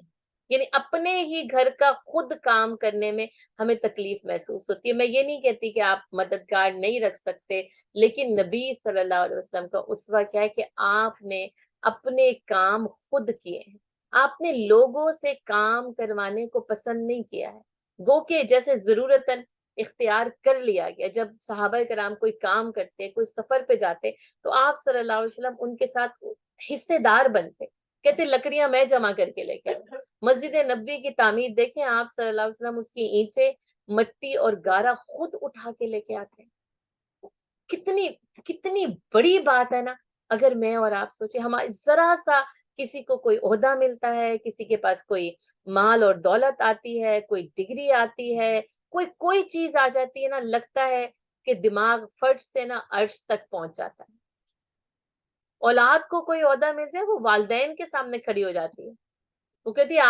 یعنی اپنے ہی گھر کا خود کام کرنے میں ہمیں تکلیف محسوس ہوتی ہے. میں یہ نہیں کہتی کہ آپ مددگار نہیں رکھ سکتے، لیکن نبی صلی اللہ علیہ وسلم کا اسوہ کیا ہے کہ آپ نے اپنے کام خود کیے ہیں، آپ نے لوگوں سے کام کروانے کو پسند نہیں کیا ہے. گو کہ جیسے ضرورتاً اختیار کر لیا گیا، جب صحابہ کرام کوئی کام کرتے، کوئی سفر پہ جاتے تو آپ صلی اللہ علیہ وسلم ان کے ساتھ حصے دار بنتے، کہتے لکڑیاں میں جمع کر کے لے کے آؤں. مسجد نبوی کی تعمیر دیکھیں، آپ صلی اللہ علیہ وسلم اس کی اینٹیں، مٹی اور گارا خود اٹھا کے لے کے آتے ہیں. کتنی کتنی بڑی بات ہے نا. اگر میں اور آپ سوچیں ہمارے ذرا سا کسی کو کوئی عہدہ ملتا ہے، کسی کے پاس کوئی مال اور دولت آتی ہے، کوئی ڈگری آتی ہے، کوئی چیز آ جاتی ہے نا، لگتا ہے کہ دماغ فرش سے نا عرش تک پہنچ جاتا ہے. اولاد کو کوئی عہدہ مل جائے وہ والدین کے سامنے کھڑی ہو جاتی ہے. وہ کہتی ہے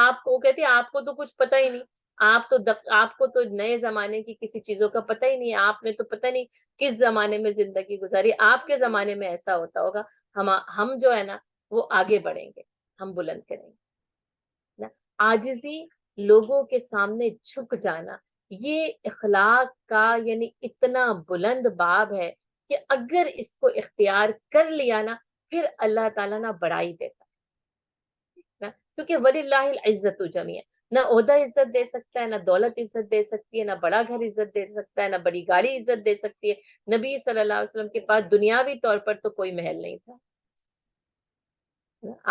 آپ کو تو کچھ پتہ ہی نہیں، آپ کو تو نئے زمانے کی کسی چیزوں کا پتہ ہی نہیں، آپ نے تو پتہ نہیں کس زمانے میں زندگی گزاری، آپ کے زمانے میں ایسا ہوتا ہوگا. ہم جو ہے نا وہ آگے بڑھیں گے، ہم بلند کریں گے. عاجزی، لوگوں کے سامنے جھک جانا، یہ اخلاق کا یعنی اتنا بلند باب ہے کہ اگر اس کو اختیار کر لیا نا پھر اللہ تعالیٰ نہ بڑائی دیتا ہے. کیونکہ وَلِلَّهِ الْعِزَّةُ جَمِيعًا، نہ عہدہ عزت دے سکتا ہے، نہ دولت عزت دے سکتی ہے، نہ بڑا گھر عزت دے سکتا ہے، نہ بڑی گاڑی عزت دے سکتی ہے. نبی صلی اللہ علیہ وسلم کے پاس دنیاوی طور پر تو کوئی محل نہیں تھا.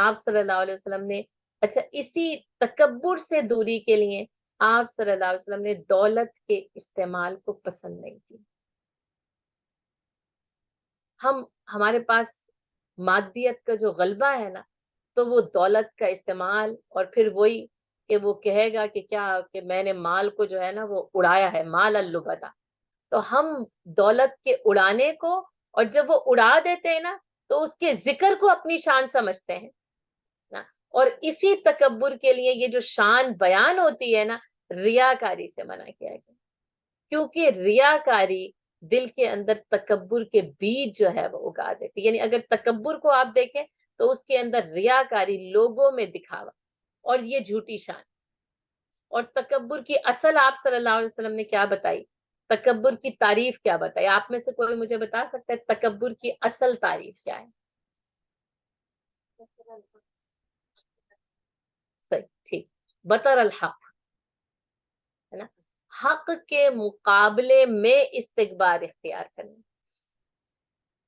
آپ صلی اللہ علیہ وسلم نے اچھا اسی تکبر سے دوری کے لیے آپ صلی اللہ علیہ وسلم نے دولت کے استعمال کو پسند نہیں کی. ہمارے پاس مادیت کا جو غلبہ ہے نا تو وہ دولت کا استعمال، اور پھر وہی کہ وہ کہے گا کہ کیا کہ میں نے مال کو جو ہے نا وہ اڑایا ہے، مال اللبدا. تو ہم دولت کے اڑانے کو، اور جب وہ اڑا دیتے ہیں نا تو اس کے ذکر کو اپنی شان سمجھتے ہیں نا. اور اسی تکبر کے لیے یہ جو شان بیان ہوتی ہے نا، ریاکاری سے منع کیا گیا، کیونکہ ریاکاری دل کے اندر تکبر کے بیج جو ہے وہ اگا دیتی. یعنی اگر تکبر کو آپ دیکھیں تو اس کے اندر ریاکاری، لوگوں میں دکھاوا، اور یہ جھوٹی شان. اور تکبر کی اصل آپ صلی اللہ علیہ وسلم نے کیا بتائی، تکبر کی تعریف کیا بتائی؟ آپ میں سے کوئی مجھے بتا سکتا ہے تکبر کی اصل تعریف کیا ہے؟ صحیح، ٹھیک. بطر الحق، ہے نا، حق کے مقابلے میں استکبار اختیار کرنا.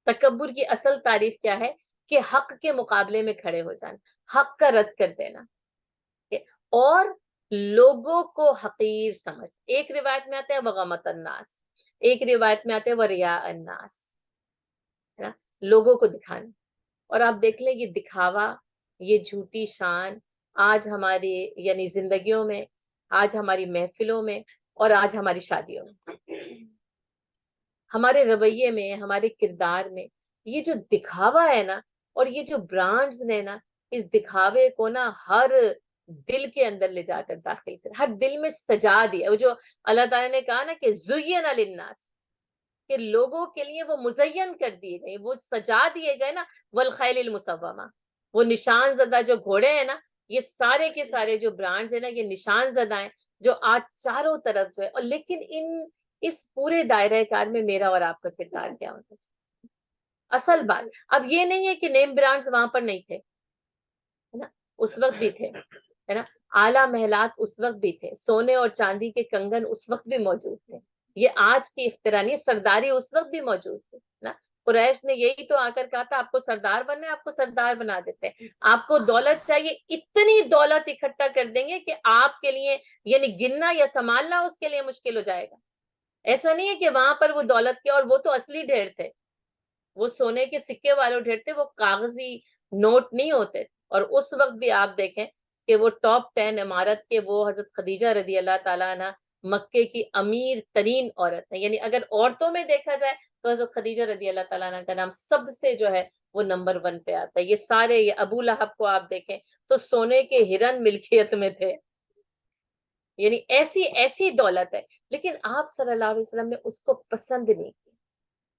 تکبر کی اصل تعریف کیا ہے؟ کہ حق کے مقابلے میں کھڑے ہو جانا، حق کا رد کر دینا، اور لوگوں کو حقیر سمجھ. ایک روایت میں آتا ہے وغمت الناس، ایک روایت میں آتے ہیں وریا الناس، ہے نا، لوگوں کو دکھانا. اور آپ دیکھ لیں یہ دکھاوا، یہ جھوٹی شان آج ہماری یعنی زندگیوں میں، آج ہماری محفلوں میں، اور آج ہماری شادیوں میں، ہمارے رویے میں، ہمارے کردار میں یہ جو دکھاوا ہے نا، اور یہ جو برانڈز نے نا، اس دکھاوے کو نا ہر دل کے اندر لے جا کر داخل کر، ہر دل میں سجا دیا. وہ جو اللہ تعالیٰ نے کہا نا کہ زین للناس، کہ لوگوں کے لیے وہ مزین کر دیے گئے، وہ سجا دیے گئے نا. والخیل المسومہ، وہ نشان زدہ جو گھوڑے ہیں نا، یہ سارے کے سارے جو برانڈز ہیں نا، یہ نشان زدہ ہیں جو آج چاروں طرف جو ہے. اور لیکن اس پورے دائرہ کار میں میرا اور آپ کا کردار کیا ہونا چاہیے؟ اصل بات اب یہ نہیں ہے کہ نیم برانڈز وہاں پر نہیں تھے، ہے نا، اس وقت بھی تھے، ہے نا، اعلیٰ محلات اس وقت بھی تھے، سونے اور چاندی کے کنگن اس وقت بھی موجود تھے. یہ آج کی اختراع نہیں، سرداری اس وقت بھی موجود تھی نا. قریش نے یہی تو آ کر کہا تھا آپ کو سردار بننا ہے، آپ کو سردار بنا دیتے ہیں. آپ کو دولت چاہیے، اتنی دولت اکٹھا کر دیں گے کہ آپ کے لیے یعنی گننا یا سنبھالنا اس کے لیے مشکل ہو جائے گا. ایسا نہیں ہے کہ وہاں پر وہ دولت کے، اور وہ تو اصلی ڈھیر تھے، وہ سونے کے سکے والوں ڈھیر تھے، وہ کاغذی نوٹ نہیں ہوتے. اور اس وقت بھی آپ دیکھیں کہ وہ ٹاپ 10 عمارت کے وہ حضرت خدیجہ رضی اللہ تعالیٰ عنہ مکے کی امیر ترین عورت ہے. یعنی اگر عورتوں میں دیکھا جائے تو حضرت خدیجہ رضی اللہ تعالیٰ عنہ کا نام سب سے جو ہے وہ نمبر 1 پہ آتا ہے. یہ سارے، یہ ابو لہب کو آپ دیکھیں تو سونے کے ہرن ملکیت میں تھے، یعنی ایسی ایسی دولت ہے. لیکن آپ صلی اللہ علیہ وسلم نے اس کو پسند نہیں کیا،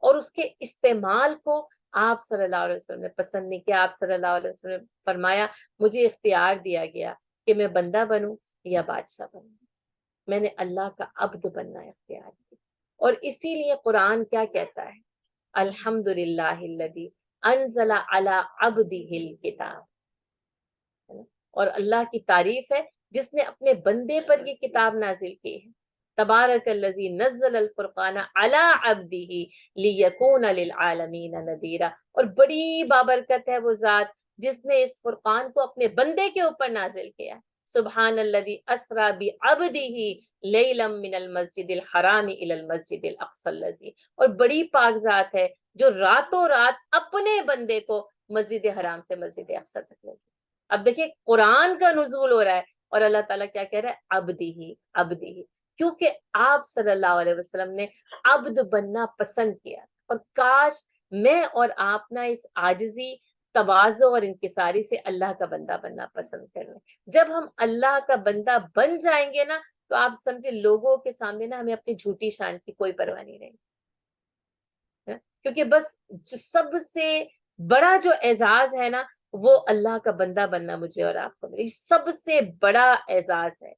اور اس کے استعمال کو آپ صلی اللہ علیہ وسلم نے پسند نہیں کیا. آپ صلی اللہ علیہ وسلم نے فرمایا مجھے اختیار دیا گیا کہ میں بندہ بنوں یا بادشاہ بنوں، میں نے اللہ کا عبد بننا اختیار کیا. اور اسی لیے قرآن کیا کہتا ہے؟ الحمدللہ الذی انزل علی عبدہ الکتاب، اور اللہ کی تعریف ہے جس نے اپنے بندے پر یہ کتاب نازل کی ہے. تبارک الذی نزل الفرقان علی عبدہ لیکون للعالمین نذیرا. اور بڑی بابرکت ہے وہ ذات جس نے اس فرقان کو اپنے بندے کے اوپر نازل کیا. سبحان الذی اسری بعبدہ لیلا من المسجد الحرام الی المسجد الاقصی الذی. اور بڑی پاک ذات ہے جو راتوں رات اپنے بندے کو مسجد حرام سے مسجد اقصی تک لے گی. اب دیکھیں قرآن کا نزول ہو رہا ہے اور اللہ تعالیٰ کیا کہہ رہا ہے؟ عبدہ، عبدہ، کیونکہ آپ صلی اللہ علیہ وسلم نے عبد بننا پسند کیا. اور کاش میں اور آپ نا اس عاجزی، تواضع اور انکساری سے اللہ کا بندہ بننا پسند کر لیں. جب ہم اللہ کا بندہ بن جائیں گے نا تو آپ سمجھے لوگوں کے سامنے نا ہمیں اپنی جھوٹی شان کی کوئی پرواہ نہیں رہے گی، کیونکہ بس سب سے بڑا جو اعزاز ہے نا وہ اللہ کا بندہ بننا مجھے اور آپ کو ملے. سب سے بڑا اعزاز ہے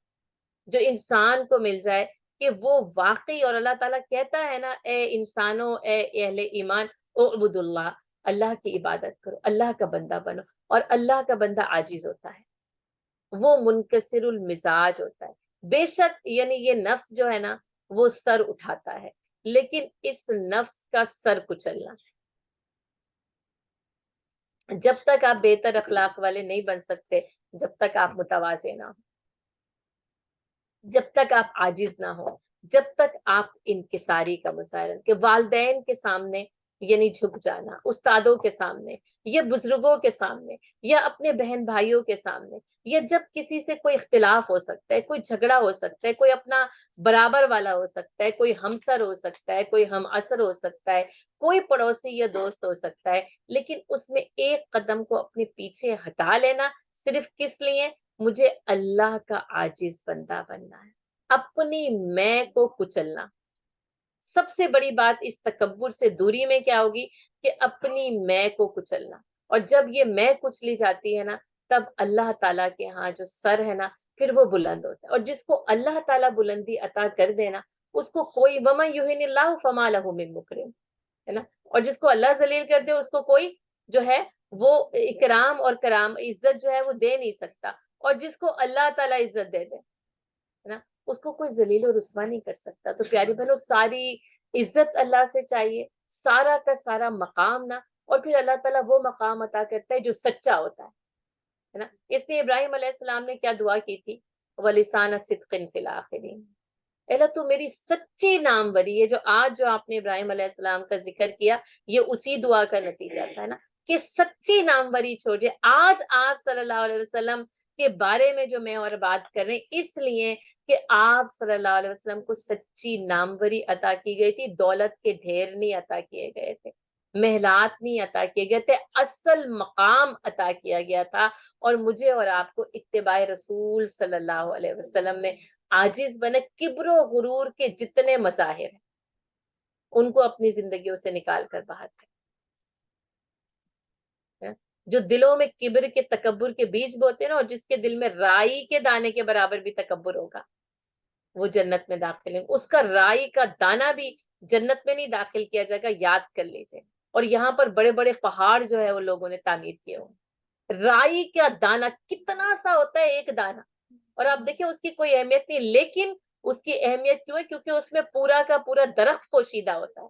جو انسان کو مل جائے کہ وہ واقعی، اور اللہ تعالیٰ کہتا ہے نا اے انسانوں، اے اہل ایمان، اعبد اللہ، اللہ کی عبادت کرو، اللہ کا بندہ بنو. اور اللہ کا بندہ عاجز ہوتا ہے، وہ منکسر المزاج ہوتا ہے. بے شک یعنی یہ نفس جو ہے نا وہ سر اٹھاتا ہے، لیکن اس نفس کا سر کچلنا، جب تک آپ بہتر اخلاق والے نہیں بن سکتے جب تک آپ متواضع نہ ہو، جب تک آپ عاجز نہ ہو، جب تک آپ انکساری کا مظاہرہ، کہ والدین کے سامنے یعنی جھک جانا، استادوں کے سامنے یا بزرگوں کے سامنے یا اپنے بہن بھائیوں کے سامنے، یا جب کسی سے کوئی اختلاف ہو سکتا ہے، کوئی جھگڑا ہو سکتا ہے، کوئی اپنا برابر والا ہو سکتا ہے، کوئی ہمسر ہو سکتا ہے، کوئی ہم عصر ہو سکتا ہے، کوئی پڑوسی یا دوست ہو سکتا ہے، لیکن اس میں ایک قدم کو اپنے پیچھے ہٹا لینا صرف کس لیے؟ مجھے اللہ کا عاجز بندہ بننا ہے، اپنی میں کو کچلنا۔ سب سے بڑی بات اس تکبر سے دوری میں کیا ہوگی؟ کہ اپنی میں کو کچلنا۔ اور جب یہ میں کچلی جاتی ہے نا، تب اللہ تعالیٰ کے ہاں جو سر ہے نا، پھر وہ بلند ہوتا ہے۔ اور جس کو اللہ تعالیٰ بلندی عطا کر دینا، اس کو کوئی وَمَن يُهِنِ اللَّهُ فَمَا لَهُ مِن مُكْرِمٍ، ہے نا۔ اور جس کو اللہ ذلیل کر دے، اس کو کوئی جو ہے وہ اکرام اور کرام عزت جو ہے وہ دے نہیں سکتا۔ اور جس کو اللہ تعالیٰ عزت دے دے، ہے نا، اس کو کوئی ذلیل و رسوا نہیں کر سکتا۔ تو پیاری بہنوں، ساری عزت اللہ سے چاہیے، سارا کا سارا مقام نا، اور پھر اللہ تعالیٰ وہ مقام عطا کرتا ہے جو سچا ہوتا ہے نا۔ اس لیے ابراہیم علیہ السلام نے کیا دعا کی تھی؟ وَلِسَانَ صِدْقٍ فِي الْآخِرِينَ، اے اللہ تو میری سچی ناموری ہے۔ جو آپ نے ابراہیم علیہ السلام کا ذکر کیا، یہ اسی دعا کا نتیجہ تھا نا، کہ سچی ناموری چھوڑیے۔ آج آپ صلی اللہ علیہ وسلم کے بارے میں جو میں اور بات کر رہے ہیں، اس لیے کہ آپ صلی اللہ علیہ وسلم کو سچی ناموری عطا کی گئی تھی، دولت کے ڈھیر نہیں عطا کیے گئے تھے، محلات نہیں عطا کیے گئے تھے، اصل مقام عطا کیا گیا تھا۔ اور مجھے اور آپ کو اتباع رسول صلی اللہ علیہ وسلم میں عاجز بنے، کبر و غرور کے جتنے مظاہر ہیں ان کو اپنی زندگیوں سے نکال کر باہر کریں۔ جو دلوں میں کبر کے تکبر کے بیج بوتے ہیں نا، اور جس کے دل میں رائی کے دانے کے برابر بھی تکبر ہوگا، وہ جنت میں داخل ہے۔ اس کا رائی کا دانہ بھی جنت میں نہیں داخل کیا جائے گا، یاد کر لیجئے۔ اور یہاں پر بڑے بڑے پہاڑ جو ہے وہ لوگوں نے تعمیر کیے ہوئے۔ رائی کا دانہ کتنا سا ہوتا ہے؟ ایک دانہ، اور آپ دیکھیں اس کی کوئی اہمیت نہیں، لیکن اس کی اہمیت کیوں ہے؟ کیونکہ اس میں پورا کا پورا درخت پوشیدہ ہوتا ہے۔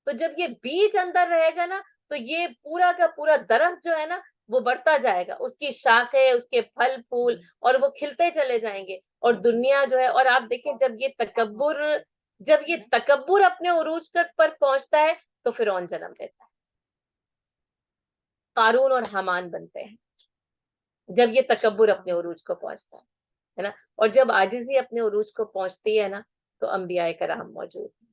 تو جب یہ بیج اندر رہے گا نا، تو یہ پورا کا پورا درخت جو ہے نا وہ بڑھتا جائے گا، اس کی شاخیں، اس کے پھل پھول، اور وہ کھلتے چلے جائیں گے۔ اور دنیا جو ہے، اور آپ دیکھیں جب یہ تکبر اپنے عروج پر پہنچتا ہے تو فرعون جنم لیتا ہے، قارون اور حامان بنتے ہیں جب یہ تکبر اپنے عروج کو پہنچتا ہے نا۔ اور جب عاجزی اپنے عروج کو پہنچتی ہے نا، تو انبیاء کرام موجود ہیں۔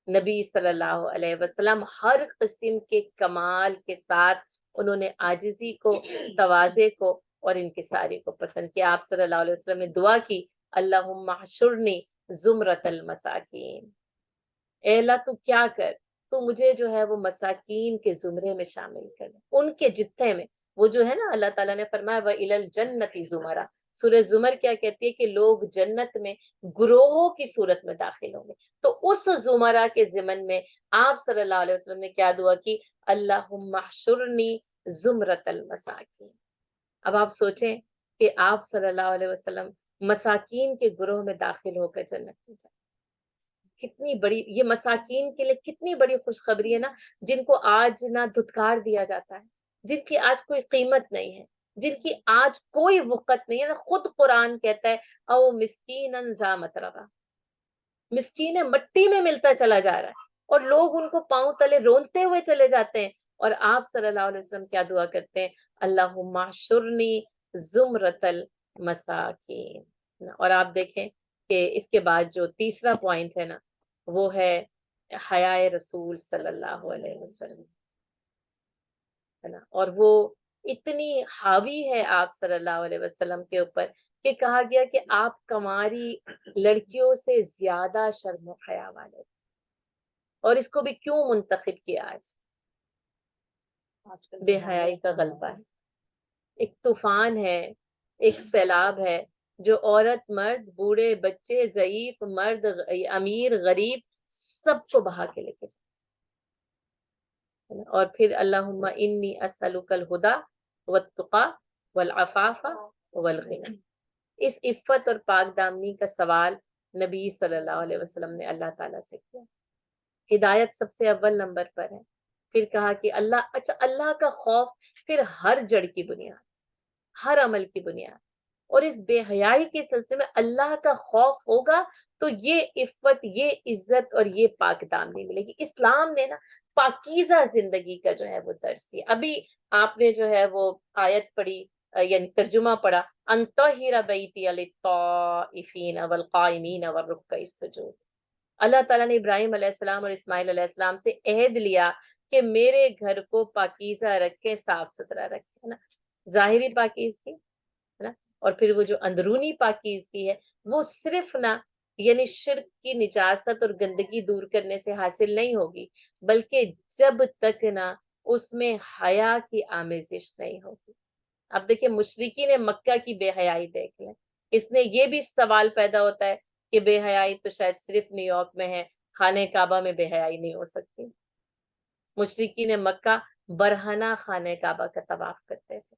نبی صلی اللہ علیہ وسلم ہر قسم کے کمال کے ساتھ انہوں نے عاجزی کو، تواضع کو اور انکساری کو پسند کیا۔ آپ صلی اللہ علیہ وسلم نے دعا کی، اللہم احشرنی زمرۃ المساکین، اے اللہ تو کیا کر، تو مجھے جو ہے وہ مساکین کے زمرے میں شامل کر دے، ان کے جتھے میں۔ وہ جو ہے نا، اللہ تعالیٰ نے فرمایا وَإِلَى الْجَنَّةِ زُمَرًا، سورہ زمر کیا کہتی ہے؟ کہ لوگ جنت میں گروہوں کی صورت میں داخل ہوں گے۔ تو اس زمرہ کے ضمن میں آپ صلی اللہ علیہ وسلم نے کیا دعا کی؟ اللہم احشرنی زمرۃ المساکین۔ اب آپ سوچیں کہ آپ صلی اللہ علیہ وسلم مساکین کے گروہ میں داخل ہو کر جنت میں جائیں، کتنی بڑی یہ مساکین کے لیے کتنی بڑی خوشخبری ہے نا، جن کو آج نہ دھتکار دیا جاتا ہے، جن کی آج کوئی قیمت نہیں ہے، جن کی آج کوئی وقت نہیں ہے نا۔ خود قرآن کہتا ہے او مسکینا ذا متربہ، مسکین مٹی میں ملتا چلا جا رہا ہے، اور لوگ ان کو پاؤں تلے رونتے ہوئے چلے جاتے ہیں۔ اور آپ صلی اللہ علیہ وسلم کیا دعا کرتے ہیں؟ اللہم احشرنی زمرۃ المساکین۔ اور آپ دیکھیں کہ اس کے بعد جو تیسرا پوائنٹ ہے نا، وہ ہے حیاء رسول صلی اللہ علیہ وسلم، ہے نا۔ اور وہ اتنی حاوی ہے آپ صلی اللہ علیہ وسلم کے اوپر کہ کہا گیا کہ آپ کماری لڑکیوں سے زیادہ شرم و حیا والے۔ اور اس کو بھی کیوں منتخب کیا؟ آج بے حیائی کا غلبہ ہے، ایک طوفان ہے، ایک سیلاب ہے، جو عورت، مرد، بوڑھے، بچے، ضعیف، مرد، امیر، غریب، سب کو بہا کے لے کے جائے۔ اور پھر اللہم انی اسألک الہدی والتقی والعفاف والغنی، اس عفت اور پاک دامنی کا سوال نبی صلی اللہ علیہ وسلم نے اللہ تعالیٰ سے کیا۔ ہدایت سب سے اول نمبر پر ہے، پھر کہا کہ اللہ کا خوف پھر ہر جڑ کی بنیاد، ہر عمل کی بنیاد۔ اور اس بے حیائی کے سلسلے میں اللہ کا خوف ہوگا تو یہ عفت، یہ عزت اور یہ پاک دامنی ملے گی۔ اسلام نے نا پاکیزہ زندگی کا جو ہے وہ درس دیا۔ ابھی آپ نے جو ہے وہ آیت پڑھی، یعنی ترجمہ پڑھا، ان طہر بیتی للطائفین والقائمین والرکع السجود۔ اللہ تعالیٰ نے ابراہیم علیہ السلام اور اسماعیل علیہ السلام سے عہد لیا کہ میرے گھر کو پاکیزہ رکھے، صاف ستھرا رکھے نا۔ ظاہری پاکیزگی ہے نا، اور پھر وہ جو اندرونی پاکیزگی ہے وہ صرف نہ یعنی شرک کی نجاست اور گندگی دور کرنے سے حاصل نہیں ہوگی، بلکہ جب تک نہ اس میں حیا کی آمیزش نہیں ہوگی۔ اب دیکھیں مشرکین مکہ کی بے حیائی دیکھ لیں، اس نے یہ بھی سوال پیدا ہوتا ہے کہ بے حیائی تو شاید صرف نیو یارک میں ہے، خانہ کعبہ میں بے حیائی نہیں ہو سکتی۔ مشرکین مکہ برہنہ خانہ کعبہ کا طواف کرتے تھے۔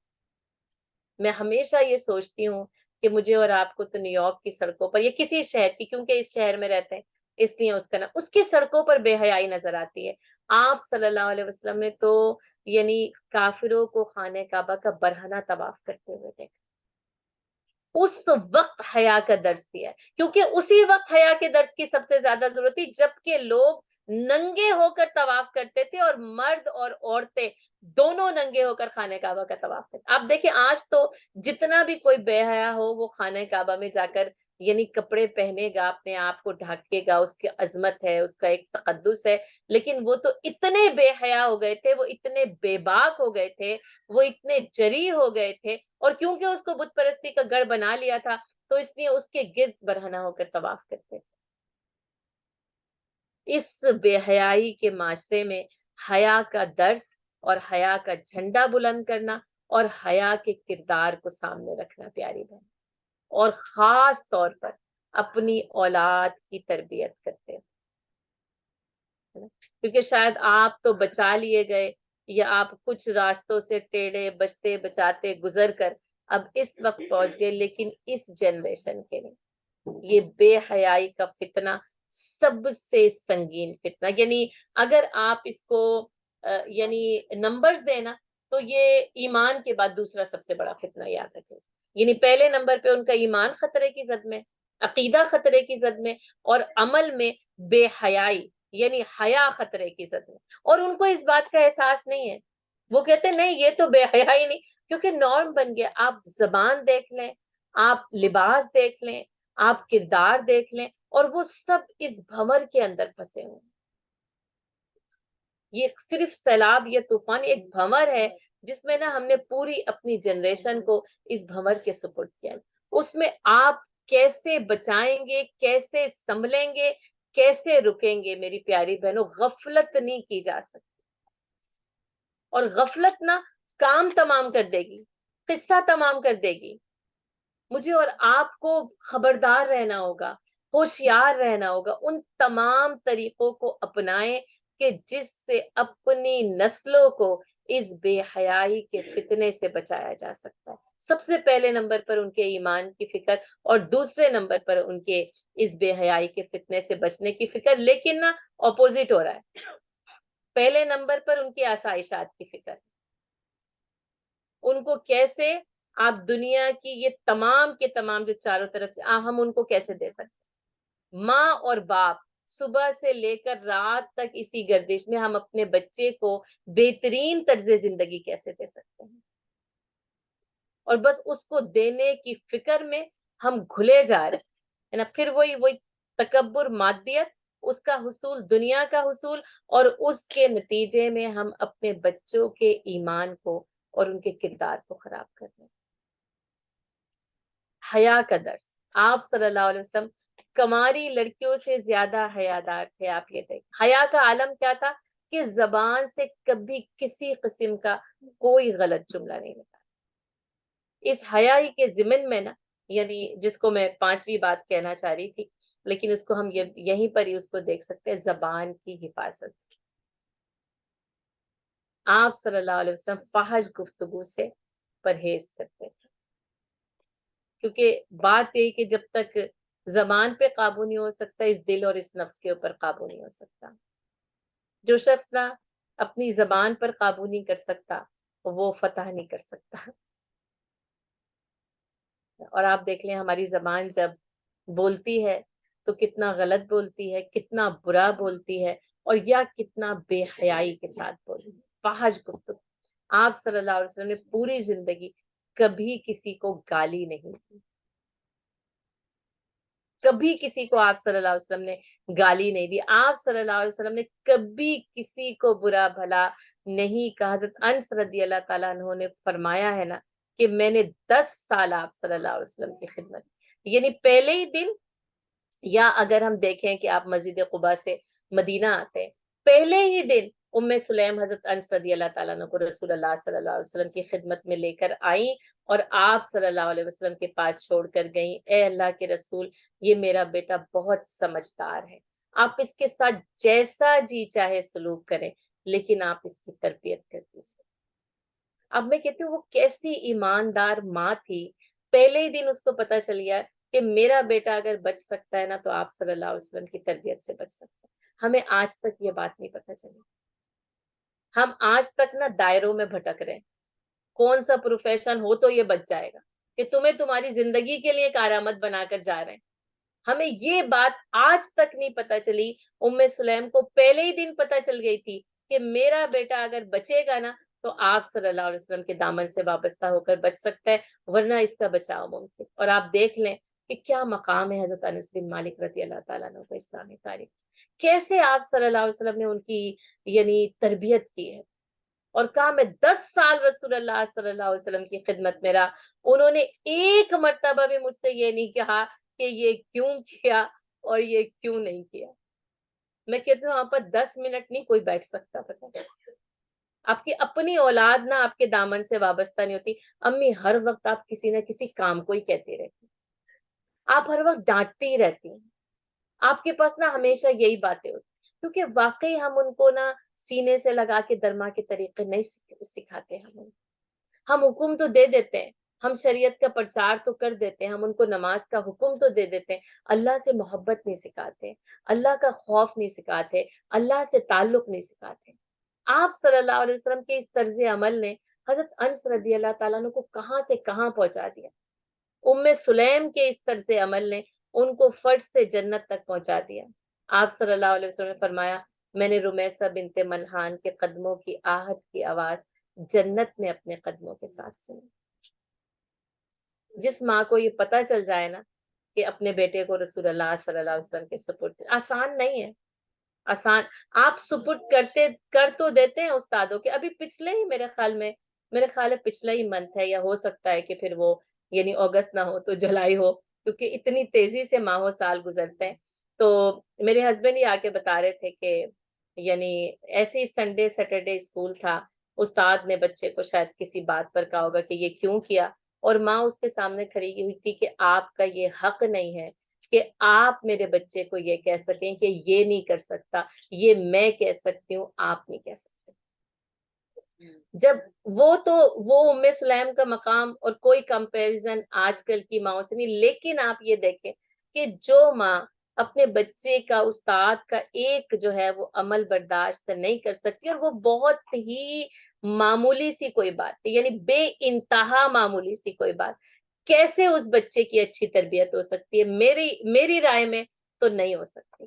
میں ہمیشہ یہ سوچتی ہوں کہ مجھے اور آپ کو تو نیو یارک کی سڑکوں پر یا کسی شہر کی، کیونکہ اس شہر میں رہتے ہیں اس لیے اس کا نام، اس کی سڑکوں پر بے حیائی نظر آتی ہے۔ آپ صلی اللہ علیہ وسلم نے تو یعنی کافروں کو خانہ کعبہ کا برہنہ طواف کرتے ہوئے دیکھا، اس وقت حیا کا درس دیا ہے، کیونکہ اسی وقت حیا کے درس کی سب سے زیادہ ضرورت تھی جبکہ لوگ ننگے ہو کر طواف کرتے تھے اور مرد اور عورتیں دونوں ننگے ہو کر خانہ کعبہ کا طواف کرتے۔ آپ دیکھیں آج تو جتنا بھی کوئی بے حیا ہو وہ خانہ کعبہ میں جا کر یعنی کپڑے پہنے گا، اپنے آپ کو ڈھانکے گا، اس کی عظمت ہے، اس کا ایک تقدس ہے، لیکن وہ تو اتنے بے حیا ہو گئے تھے، وہ اتنے بے باک ہو گئے تھے، وہ اتنے جری ہو گئے تھے، اور کیونکہ اس کو بت پرستی کا گڑھ بنا لیا تھا تو اس لیے اس کے گرد برہنہ ہو کر طواف کرتے تھے۔ اس بے حیائی کے معاشرے میں حیا کا درس اور حیا کا جھنڈا بلند کرنا اور حیا کے کردار کو سامنے رکھنا پیاری بہن، اور خاص طور پر اپنی اولاد کی تربیت کرتے ہیں، کیونکہ شاید آپ تو بچا لیے گئے یا آپ کچھ راستوں سے ٹیڑے بچتے بچاتے گزر کر اب اس وقت پہنچ گئے، لیکن اس جنریشن کے لیے یہ بے حیائی کا فتنہ سب سے سنگین فتنہ، یعنی اگر آپ اس کو یعنی نمبرز دینا تو یہ ایمان کے بعد دوسرا سب سے بڑا فتنہ یاد رکھیں، یعنی پہلے نمبر پہ ان کا ایمان خطرے کی زد میں، عقیدہ خطرے کی زد میں، اور عمل میں بے حیائی یعنی حیا خطرے کی زد میں، اور ان کو اس بات کا احساس نہیں ہے۔ وہ کہتے ہیں نہیں یہ تو بے حیائی نہیں، کیونکہ نارم بن گیا۔ آپ زبان دیکھ لیں، آپ لباس دیکھ لیں، آپ کردار دیکھ لیں، اور وہ سب اس بھنور کے اندر پھنسے ہوئے ہیں۔ یہ صرف سیلاب یا طوفان ایک بھنور ہے جس میں نا ہم نے پوری اپنی جنریشن کو اس بھنور کے سپرد کیا ہے۔ اس میں آپ کیسے بچائیں گے، کیسے سنبھلیں گے، کیسے رکیں گے میری پیاری بہنوں، غفلت نہیں کی جا سکتی، اور غفلت نہ کام تمام کر دے گی، قصہ تمام کر دے گی۔ مجھے اور آپ کو خبردار رہنا ہوگا، ہوشیار رہنا ہوگا، ان تمام طریقوں کو اپنائیں کہ جس سے اپنی نسلوں کو اس بے حیائی کے فتنے سے بچایا جا سکتا ہے۔ سب سے پہلے نمبر پر ان کے ایمان کی فکر، اور دوسرے نمبر پر ان کے اس بے حیائی کے فتنے سے بچنے کی فکر، لیکن نا اپوزٹ ہو رہا ہے۔ پہلے نمبر پر ان کی آسائشات کی فکر، ان کو کیسے آپ دنیا کی یہ تمام کے تمام جو چاروں طرف سے ہم ان کو کیسے دے سکتے، ماں اور باپ صبح سے لے کر رات تک اسی گردش میں، ہم اپنے بچے کو بہترین طرز زندگی کیسے دے سکتے ہیں، اور بس اس کو دینے کی فکر میں ہم گھلے جا رہے ہیں نا۔ پھر وہی تکبر، مادیت، اس کا حصول، دنیا کا حصول، اور اس کے نتیجے میں ہم اپنے بچوں کے ایمان کو اور ان کے کردار کو خراب کر رہے ہیں۔ حیا کا درس، آپ صلی اللہ علیہ وسلم کماری لڑکیوں سے زیادہ حیادار تھے۔ آپ یہ دیکھیں حیا کا عالم کیا تھا کہ زبان سے کبھی کسی قسم کا کوئی غلط جملہ نہیں نکلا۔ اس حیائی کے ضمن میں نا یعنی جس کو میں پانچویں بات کہنا چاہ رہی تھی، لیکن اس کو ہم یہیں پر ہی اس کو دیکھ سکتے ہیں، زبان کی حفاظت۔ آپ صلی اللہ علیہ وسلم فحش گفتگو سے پرہیز کرتے تھے، کیونکہ بات یہ کہ جب تک زبان پہ قابو نہیں ہو سکتا، اس دل اور اس نفس کے اوپر قابو نہیں ہو سکتا۔ جو شخص نہ اپنی زبان پر قابو نہیں کر سکتا وہ فتح نہیں کر سکتا۔ اور آپ دیکھ لیں ہماری زبان جب بولتی ہے تو کتنا غلط بولتی ہے، کتنا برا بولتی ہے، اور یا کتنا بے حیائی کے ساتھ بولتی ہے، فحش گفتگو۔ آپ صلی اللہ علیہ وسلم نے پوری زندگی کبھی کسی کو گالی نہیں دی، کبھی کسی کو آپ صلی اللہ علیہ وسلم نے گالی نہیں دی، آپ صلی اللہ علیہ وسلم نے کبھی کسی کو برا بھلا نہیں کہا۔ حضرت انس رضی اللہ تعالیٰ عنہ نے فرمایا ہے نا کہ میں نے 10 سال آپ صلی اللہ علیہ وسلم کی خدمت، یعنی پہلے ہی دن، یا اگر ہم دیکھیں کہ آپ مسجد قباء سے مدینہ آتے ہیں، پہلے ہی دن ام سلیم حضرت انس رضی اللہ تعالیٰ عنہ کو رسول اللہ صلی اللہ علیہ وسلم کی خدمت میں لے کر آئیں اور آپ صلی اللہ علیہ وسلم کے پاس چھوڑ کر گئیں، اے اللہ کے رسول، یہ میرا بیٹا بہت سمجھدار ہے، آپ اس کے ساتھ جیسا جی چاہے سلوک کریں، لیکن آپ اس کی تربیت کر دیجیے۔ اب میں کہتی ہوں وہ کیسی ایماندار ماں تھی، پہلے ہی دن اس کو پتا چل گیا کہ میرا بیٹا اگر بچ سکتا ہے نا تو آپ صلی اللہ علیہ وسلم کی تربیت سے بچ سکتا ہے۔ ہمیں آج تک یہ بات نہیں پتا چلی، ہم آج تک نا دائروں میں بھٹک رہے ہیں، کون سا پروفیشن ہو تو یہ بچ جائے گا، کہ تمہیں تمہاری زندگی کے لیے کارآمد بنا کر جا رہے ہیں۔ ہمیں یہ بات آج تک نہیں پتا چلی، ام سلیم کو پہلے ہی دن پتا چل گئی تھی کہ میرا بیٹا اگر بچے گا نا تو آپ صلی اللہ علیہ وسلم کے دامن سے وابستہ ہو کر بچ سکتا ہے، ورنہ اس کا بچاؤ ممکن۔ اور آپ دیکھ لیں کہ کیا مقام ہے حضرت انس بن مالک رضی اللہ تعالیٰ عنہ کا اسلامی تاریخ، کیسے آپ صلی اللہ علیہ وسلم نے ان کی یعنی تربیت کی ہے، اور کہا میں 10 سال رسول اللہ صلی اللہ علیہ وسلم کی خدمت میں رہا، انہوں نے ایک مرتبہ بھی مجھ سے یہ نہیں کہا کہ یہ کیوں کیا اور یہ کیوں نہیں کیا۔ میں کہتی ہوں وہاں پر 10 منٹ نہیں کوئی بیٹھ سکتا، پتہ ہے آپ کی اپنی اولاد نہ آپ کے دامن سے وابستہ نہیں ہوتی، امی ہر وقت آپ کسی نہ کسی کام کو ہی کہتی رہتی، آپ ہر وقت ڈانٹتی ہی رہتی ہیں، آپ کے پاس نہ ہمیشہ یہی باتیں ہوتی، کیونکہ واقعی ہم ان کو نہ سینے سے لگا کے درما کے طریقے نہیں سکھاتے، ہم حکم تو دے دیتے ہیں، ہم شریعت کا پرچار تو کر دیتے ہیں، ہم ان کو نماز کا حکم تو دے دیتے ہیں، اللہ سے محبت نہیں سکھاتے، اللہ کا خوف نہیں سکھاتے، اللہ سے تعلق نہیں سکھاتے۔ آپ صلی اللہ علیہ وسلم کے اس طرز عمل نے حضرت انس رضی اللہ تعالیٰ عنہ کو کہاں سے کہاں پہنچا دیا، ام سلیم کے اس طرز عمل نے ان کو فرش سے جنت تک پہنچا دیا۔ آپ صلی اللہ علیہ وسلم نے فرمایا، میں نے رمیسہ بنت ملحان کے قدموں کی آہٹ کی آواز جنت میں اپنے قدموں کے ساتھ سنی۔ جس ماں کو یہ پتا چل جائے نا کہ اپنے بیٹے کو رسول اللہ صلی اللہ علیہ وسلم کے سپرد، آسان نہیں ہے، آسان آپ سپرد کر تو دیتے ہیں استادوں کے، ابھی پچھلے ہی میرے خیال ہے پچھلا ہی منتھ ہے، یا ہو سکتا ہے کہ پھر وہ یعنی اگست نہ ہو تو جولائی ہو، کیونکہ اتنی تیزی سے ماہ و سال گزرتے ہیں۔ تو میرے ہسبینڈ ہی آ کے بتا رہے تھے کہ یعنی ایسے ہی سنڈے سیٹرڈے اسکول تھا، استاد نے بچے کو شاید کسی بات پر کہا ہوگا کہ یہ کیوں کیا، اور ماں اس کے سامنے کھڑی ہوئی تھی کہ آپ کا یہ حق نہیں ہے کہ آپ میرے بچے کو یہ کہہ سکیں کہ یہ نہیں کر سکتا، یہ میں کہہ سکتی ہوں، آپ نہیں کہہ سکتے۔ جب وہ ام سلیم کا مقام اور کوئی کمپیریزن آج کل کی ماں سے نہیں، لیکن آپ یہ دیکھیں کہ جو ماں اپنے بچے کا استاد کا ایک جو ہے وہ عمل برداشت نہیں کر سکتی، اور وہ بہت ہی معمولی سی کوئی بات، یعنی بے انتہا معمولی سی کوئی بات، کیسے اس بچے کی اچھی تربیت ہو سکتی ہے؟ میری رائے میں تو نہیں ہو سکتی،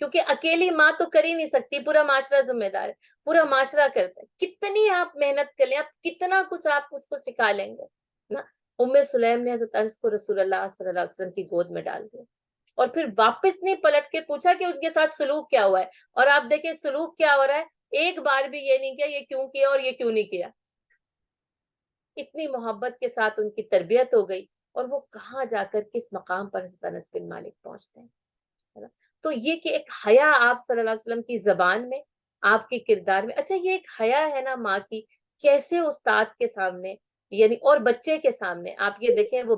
کیونکہ اکیلی ماں تو کر ہی نہیں سکتی، پورا معاشرہ ذمہ دار ہے، پورا معاشرہ کرتا ہے، کتنی آپ محنت کر لیں، آپ کتنا کچھ آپ اس کو سکھا لیں گے نا۔ ام سلیم نے حضرت انس کو رسول اللہ صلی اللہ علیہ وسلم کی گود میں ڈال دیا، اور پھر واپس نہیں پلٹ کے پوچھا کہ ان کے ساتھ سلوک کیا ہوا ہے، اور آپ دیکھیں سلوک کیا ہو رہا ہے، ایک بار بھی یہ نہیں کیا یہ کیوں کیا اور یہ کیوں نہیں کیا۔ اتنی محبت کے ساتھ ان کی تربیت ہو گئی، اور وہ کہاں جا کر کس مقام پر حضرت انس بن مالک پہنچتے ہیں۔ تو یہ کہ ایک حیا آپ صلی اللہ علیہ وسلم کی زبان میں، آپ کے کردار میں، اچھا یہ ایک حیا ہے نا ماں کی، کیسے استاد کے سامنے یعنی اور بچے کے سامنے، آپ یہ دیکھیں وہ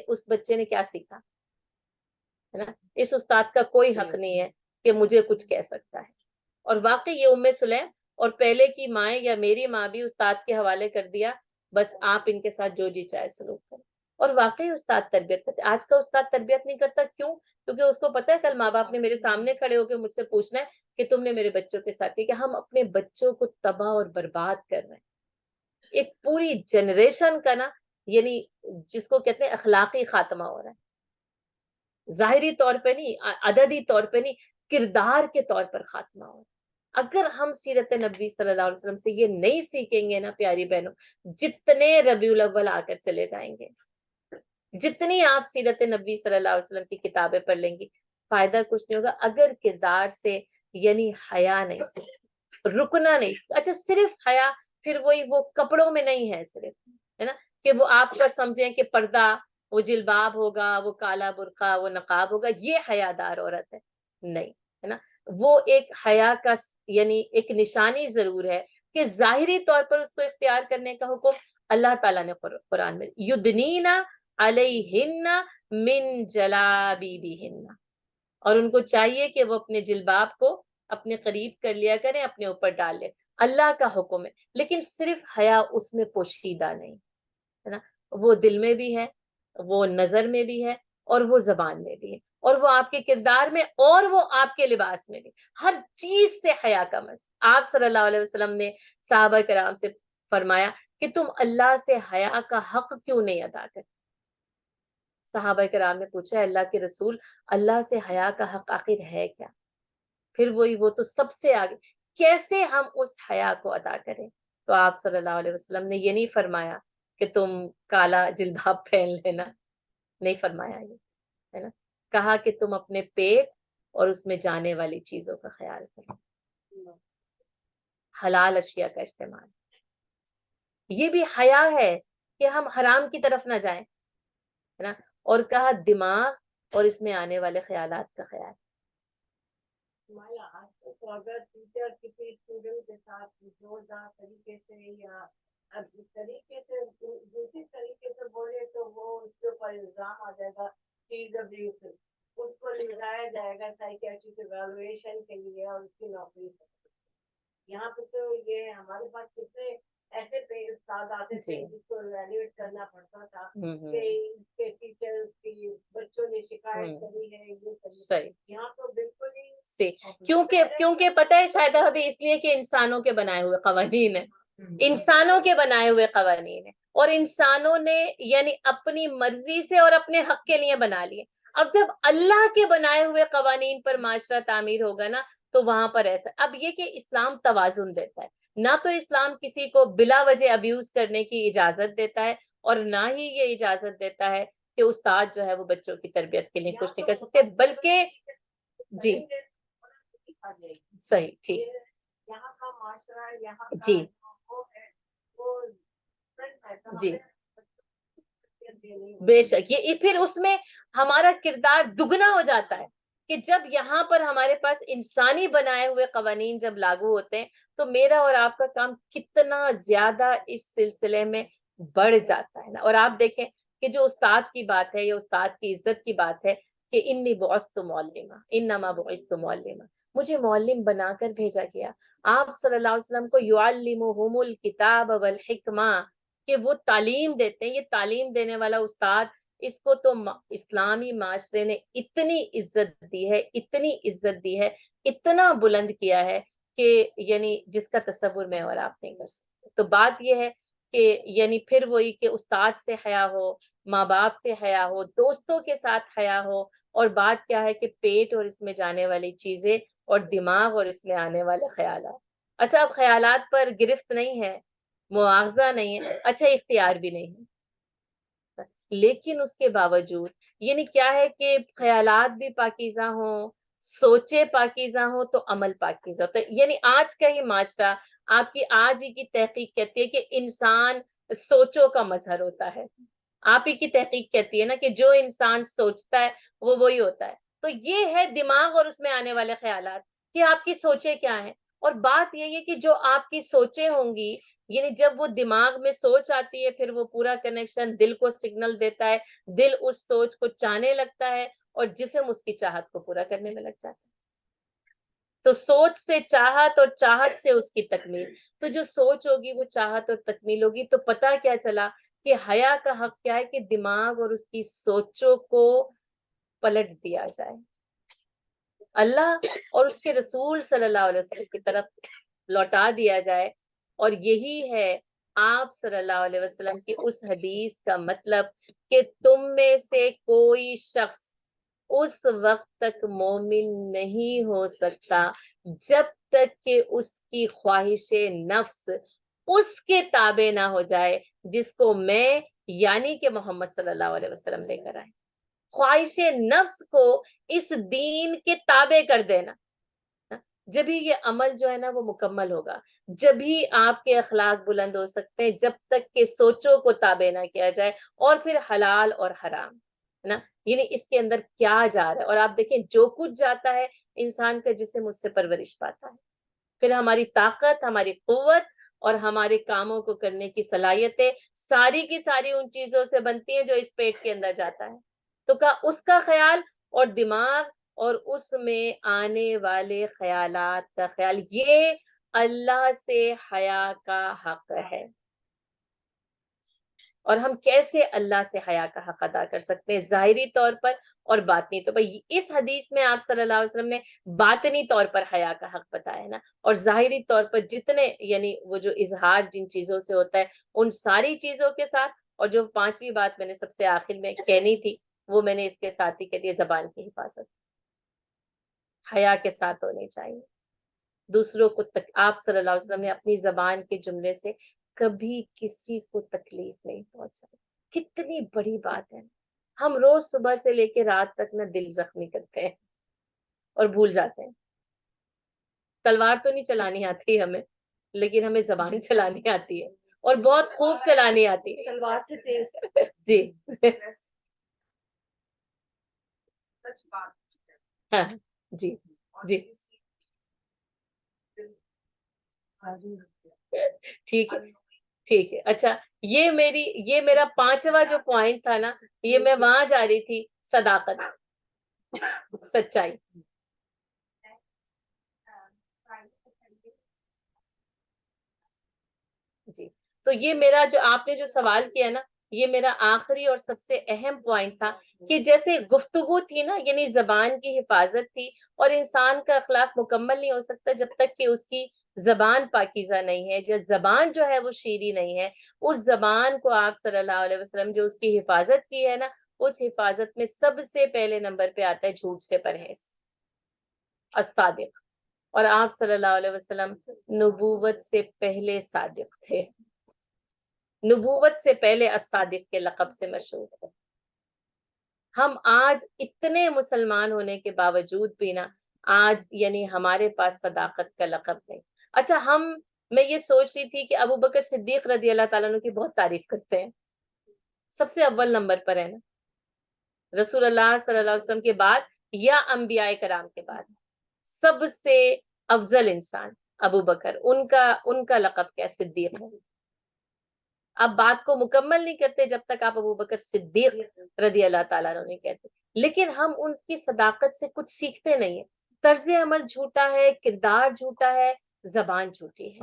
اس بچے نے کیا سیکھا ہے نا، اس استاد کا کوئی حق نہیں ہے کہ مجھے کچھ کہہ سکتا ہے۔ اور واقعی یہ ام سلیم اور پہلے کی مائیں یا میری ماں بھی استاد کے حوالے کر دیا، بس آپ ان کے ساتھ جو جی چاہے سلوک کریں، اور واقعی استاد تربیت کرتے۔ آج کا استاد تربیت نہیں کرتا، کیوں؟ کیونکہ اس کو پتا ہے کل ماں باپ نے میرے سامنے کھڑے ہو کے مجھ سے پوچھنا ہے کہ تم نے میرے بچوں کے ساتھ، کہ ہم اپنے بچوں کو تباہ اور برباد کر رہے ہیں، ایک پوری جنریشن کا نا یعنی جس کو کہتے ہیں اخلاقی خاتمہ ہو رہا ہے، ظاہری طور پہ نہیں، عددی طور پہ نہیں، کردار کے طور پر خاتمہ ہو رہا ہے۔ اگر ہم سیرت نبی صلی اللہ علیہ وسلم سے یہ نہیں سیکھیں گے نا پیاری بہنوں، جتنے ربیع الاول آ کر چلے جائیں گے، جتنی آپ سیرت نبی صلی اللہ علیہ وسلم کی کتابیں پڑھ لیں گی، فائدہ کچھ نہیں ہوگا اگر کردار سے یعنی حیا نہیں سیکھ، رکنا نہیں، اچھا صرف حیا پھر وہ کپڑوں میں نہیں ہے صرف، ہے نا، کہ وہ آپ کا سمجھیں کہ پردہ وہ جلباب ہوگا، وہ کالا برقع، وہ نقاب ہوگا، یہ حیادار عورت ہے، نہیں، ہے نا. وہ ایک حیا کا یعنی ایک نشانی ضرور ہے کہ ظاہری طور پر اس کو اختیار کرنے کا حکم اللہ تعالیٰ نے قرآن میں یدنینا علیہن من جلابیبہن، اور ان کو چاہیے کہ وہ اپنے جلباب کو اپنے قریب کر لیا کریں، اپنے اوپر ڈال لیں. اللہ کا حکم ہے، لیکن صرف حیا اس میں پوشیدہ نہیں ہے نا، وہ دل میں بھی ہے، وہ نظر میں بھی ہے، اور وہ زبان میں بھی ہے، اور وہ آپ کے کردار میں، اور وہ آپ کے لباس میں بھی. ہر چیز سے حیا کا مس. آپ صلی اللہ علیہ وسلم نے صحابہ کرام سے فرمایا کہ تم اللہ سے حیا کا حق کیوں نہیں ادا کرتے؟ صحابہ کرام نے پوچھا اللہ کے رسول، اللہ سے حیا کا حق آخر ہے کیا؟ پھر وہ تو سب سے آگے، کیسے ہم اس حیا کو ادا کریں؟ تو آپ صلی اللہ علیہ وسلم نے یہ نہیں فرمایا کہ تم کالا جلباب پہن لینا، نہیں فرمایا یہ، ہے نا. کہا کہ تم اپنے پیٹ اور اس میں جانے والی چیزوں کا خیال کرو، حلال اشیاء کا استعمال. یہ بھی حیا ہے کہ ہم حرام کی طرف نہ جائیں، ہے نا. اور کہا دماغ اور اس میں آنے والے خیالات کا خیال. تو اگر ٹیچر کسی اسٹوڈنٹ کے ساتھ زوردار طریقے سے یا طریقے سے دوسری طریقے سے بولے تو وہ اس کے اوپر الزام آ جائے گا، اس کو لے جایا جائے گا سائیکیٹرک ایویلویشن کے لیے اور اس کی نوکری. یہاں پہ تو یہ ہمارے پاس کتنے ایسے استاد آتے تھے جس کو ایویلویٹ کرنا پڑتا تھا کہ ٹیچر کی بچوں نے شکایت کری ہے، یہ یہاں تو بالکل ہی سے کیونکہ پتہ ہے شاید ابھی اس لیے کہ انسانوں کے بنائے ہوئے قوانین ہیں، انسانوں کے بنائے ہوئے قوانین ہیں، اور انسانوں نے یعنی اپنی مرضی سے اور اپنے حق کے لیے بنا لیے. اب جب اللہ کے بنائے ہوئے قوانین پر معاشرہ تعمیر ہوگا نا تو وہاں پر ایسا. اب یہ کہ اسلام توازن دیتا ہے، نہ تو اسلام کسی کو بلا وجہ ابیوز کرنے کی اجازت دیتا ہے، اور نہ ہی یہ اجازت دیتا ہے کہ استاد جو ہے وہ بچوں کی تربیت کے لیے کچھ نہیں کر سکتے، بلکہ جی صحیح ٹھیک یہاں کا معاشرہ، یہاں کا جی جی بے شک. یہ پھر اس میں ہمارا کردار دگنا ہو جاتا ہے کہ جب یہاں پر ہمارے پاس انسانی بنائے ہوئے قوانین جب لاگو ہوتے ہیں تو میرا اور آپ کا کام کتنا زیادہ اس سلسلے میں بڑھ جاتا ہے نا. اور آپ دیکھیں کہ جو استاد کی بات ہے یا استاد کی عزت کی بات ہے کہ انی بعثت معلمہ انما بعثت معلمہ، مجھے معلم بنا کر بھیجا گیا. آپ صلی اللہ علیہ وسلم کو یعلمہم الکتاب والحکمہ، کہ وہ تعلیم دیتے ہیں. یہ تعلیم دینے والا استاد، اس کو تو اسلامی معاشرے نے اتنی عزت دی ہے، اتنی عزت دی ہے، اتنا بلند کیا ہے کہ یعنی جس کا تصور میں اور آپ نہیں کر سکتے. تو بات یہ ہے کہ یعنی پھر وہی کہ استاد سے حیا ہو، ماں باپ سے حیا ہو، دوستوں کے ساتھ حیا ہو، اور بات کیا ہے کہ پیٹ اور اس میں جانے والی چیزیں اور دماغ اور اس میں آنے والے خیالات. اچھا اب خیالات پر گرفت نہیں ہے، مواخذہ نہیں ہے، اچھا اختیار بھی نہیں ہے، لیکن اس کے باوجود یعنی کیا ہے کہ خیالات بھی پاکیزہ ہوں، سوچے پاکیزہ ہوں تو عمل پاکیزہ ہوتا ہے. یعنی آج کا ہی معاشرہ، آپ کی آج ہی کی تحقیق کہتی ہے کہ انسان سوچوں کا مظہر ہوتا ہے. آپ ہی کی تحقیق کہتی ہے نا کہ جو انسان سوچتا ہے وہ وہی ہوتا ہے. تو یہ ہے دماغ اور اس میں آنے والے خیالات کہ آپ کی سوچیں کیا ہیں. اور بات یہ ہے کہ جو آپ کی سوچیں ہوں گی، یعنی جب وہ دماغ میں سوچ آتی ہے پھر وہ پورا کنیکشن دل کو سگنل دیتا ہے، دل اس سوچ کو چاہنے لگتا ہے اور جسم اس کی چاہت کو پورا کرنے میں لگ جاتا ہے. تو سوچ سے چاہت اور چاہت سے اس کی تکمیل. تو جو سوچ ہوگی وہ چاہت اور تکمیل ہوگی. تو پتہ کیا چلا کہ حیا کا حق کیا ہے کہ دماغ اور اس کی سوچوں کو پلٹ دیا جائے، اللہ اور اس کے رسول صلی اللہ علیہ وسلم کی طرف لوٹا دیا جائے. اور یہی ہے آپ صلی اللہ علیہ وسلم کی اس حدیث کا مطلب کہ تم میں سے کوئی شخص اس وقت تک مومن نہیں ہو سکتا جب تک کہ اس کی خواہش نفس اس کے تابع نہ ہو جائے جس کو میں یعنی کہ محمد صلی اللہ علیہ وسلم لے کر آئے. خواہش نفس کو اس دین کے تابع کر دینا. جبھی یہ عمل جو ہے نا وہ مکمل ہوگا، جبھی آپ کے اخلاق بلند ہو سکتے ہیں، جب تک کہ سوچوں کو تابع نہ کیا جائے، اور پھر حلال اور حرام ہے نا، یعنی اس کے اندر کیا جا رہا ہے. اور آپ دیکھیں جو کچھ جاتا ہے انسان کا جسم اس سے پرورش پاتا ہے، پھر ہماری طاقت، ہماری قوت اور ہمارے کاموں کو کرنے کی صلاحیتیں ساری کی ساری ان چیزوں سے بنتی ہیں جو اس پیٹ کے اندر جاتا ہے. تو اس کا خیال اور دماغ اور اس میں آنے والے خیالات کا خیال، یہ اللہ سے حیا کا حق ہے. اور ہم کیسے اللہ سے حیا کا حق ادا کر سکتے ہیں؟ ظاہری طور پر اور باطنی طور پر. اس حدیث میں آپ صلی اللہ علیہ وسلم نے باطنی طور پر حیا کا حق بتایا ہے نا، اور ظاہری طور پر جتنے یعنی وہ جو اظہار جن چیزوں سے ہوتا ہے ان ساری چیزوں کے ساتھ. اور جو پانچویں بات میں نے سب سے آخر میں کہنی تھی وہ میں نے اس کے ساتھ ہی کہہ دی، زبان کی حفاظت حیا کے ساتھ ہونی چاہیے. دوسروں کو آپ صلی اللہ علیہ وسلم نے اپنی زبان کے جملے سے کبھی کسی کو تکلیف نہیں پہنچائی. کتنی بڑی بات ہے. ہم روز صبح سے لے کے رات تک نہ دل زخمی کرتے ہیں اور بھول جاتے ہیں. تلوار تو نہیں چلانی آتی ہمیں، لیکن ہمیں زبان چلانی آتی ہے اور بہت خوب چلانی آتی ہے. تلوار سے تیز. جی ہاں جی جی ٹھیک ہے ٹھیک ہے. اچھا یہ میرا پانچواں جو پوائنٹ تھا نا، یہ میں وہاں جا رہی تھی، صداقت، سچائی. جی تو یہ میرا جو آپ نے جو سوال کیا نا، یہ میرا آخری اور سب سے اہم پوائنٹ تھا کہ جیسے گفتگو تھی نا، یعنی زبان کی حفاظت تھی، اور انسان کا اخلاق مکمل نہیں ہو سکتا جب تک کہ اس کی زبان پاکیزہ نہیں ہے. جو زبان جو ہے وہ شیریں نہیں ہے. اس زبان کو آپ صلی اللہ علیہ وسلم جو اس کی حفاظت کی ہے نا، اس حفاظت میں سب سے پہلے نمبر پہ آتا ہے جھوٹ سے پرہیز، الصادق. اور آپ صلی اللہ علیہ وسلم نبوت سے پہلے صادق تھے، نبوت سے پہلے الصادق کے لقب سے مشہور ہے. ہم آج اتنے مسلمان ہونے کے باوجود بھی نا، آج یعنی ہمارے پاس صداقت کا لقب نہیں. اچھا میں یہ سوچ رہی تھی کہ ابو بکر صدیق رضی اللہ تعالیٰ عنہ کی بہت تعریف کرتے ہیں، سب سے اول نمبر پر ہے نا، رسول اللہ صلی اللہ علیہ وسلم کے بعد یا انبیاء کرام کے بعد سب سے افضل انسان ابو بکر. ان کا لقب کیا؟ صدیق ہے. آپ بات کو مکمل نہیں کرتے جب تک آپ ابو بکر صدیق رضی اللہ تعالیٰ عنہ نہیں کہتے. لیکن ہم ان کی صداقت سے کچھ سیکھتے نہیں ہیں. طرز عمل جھوٹا ہے، کردار جھوٹا ہے، زبان جھوٹی ہے.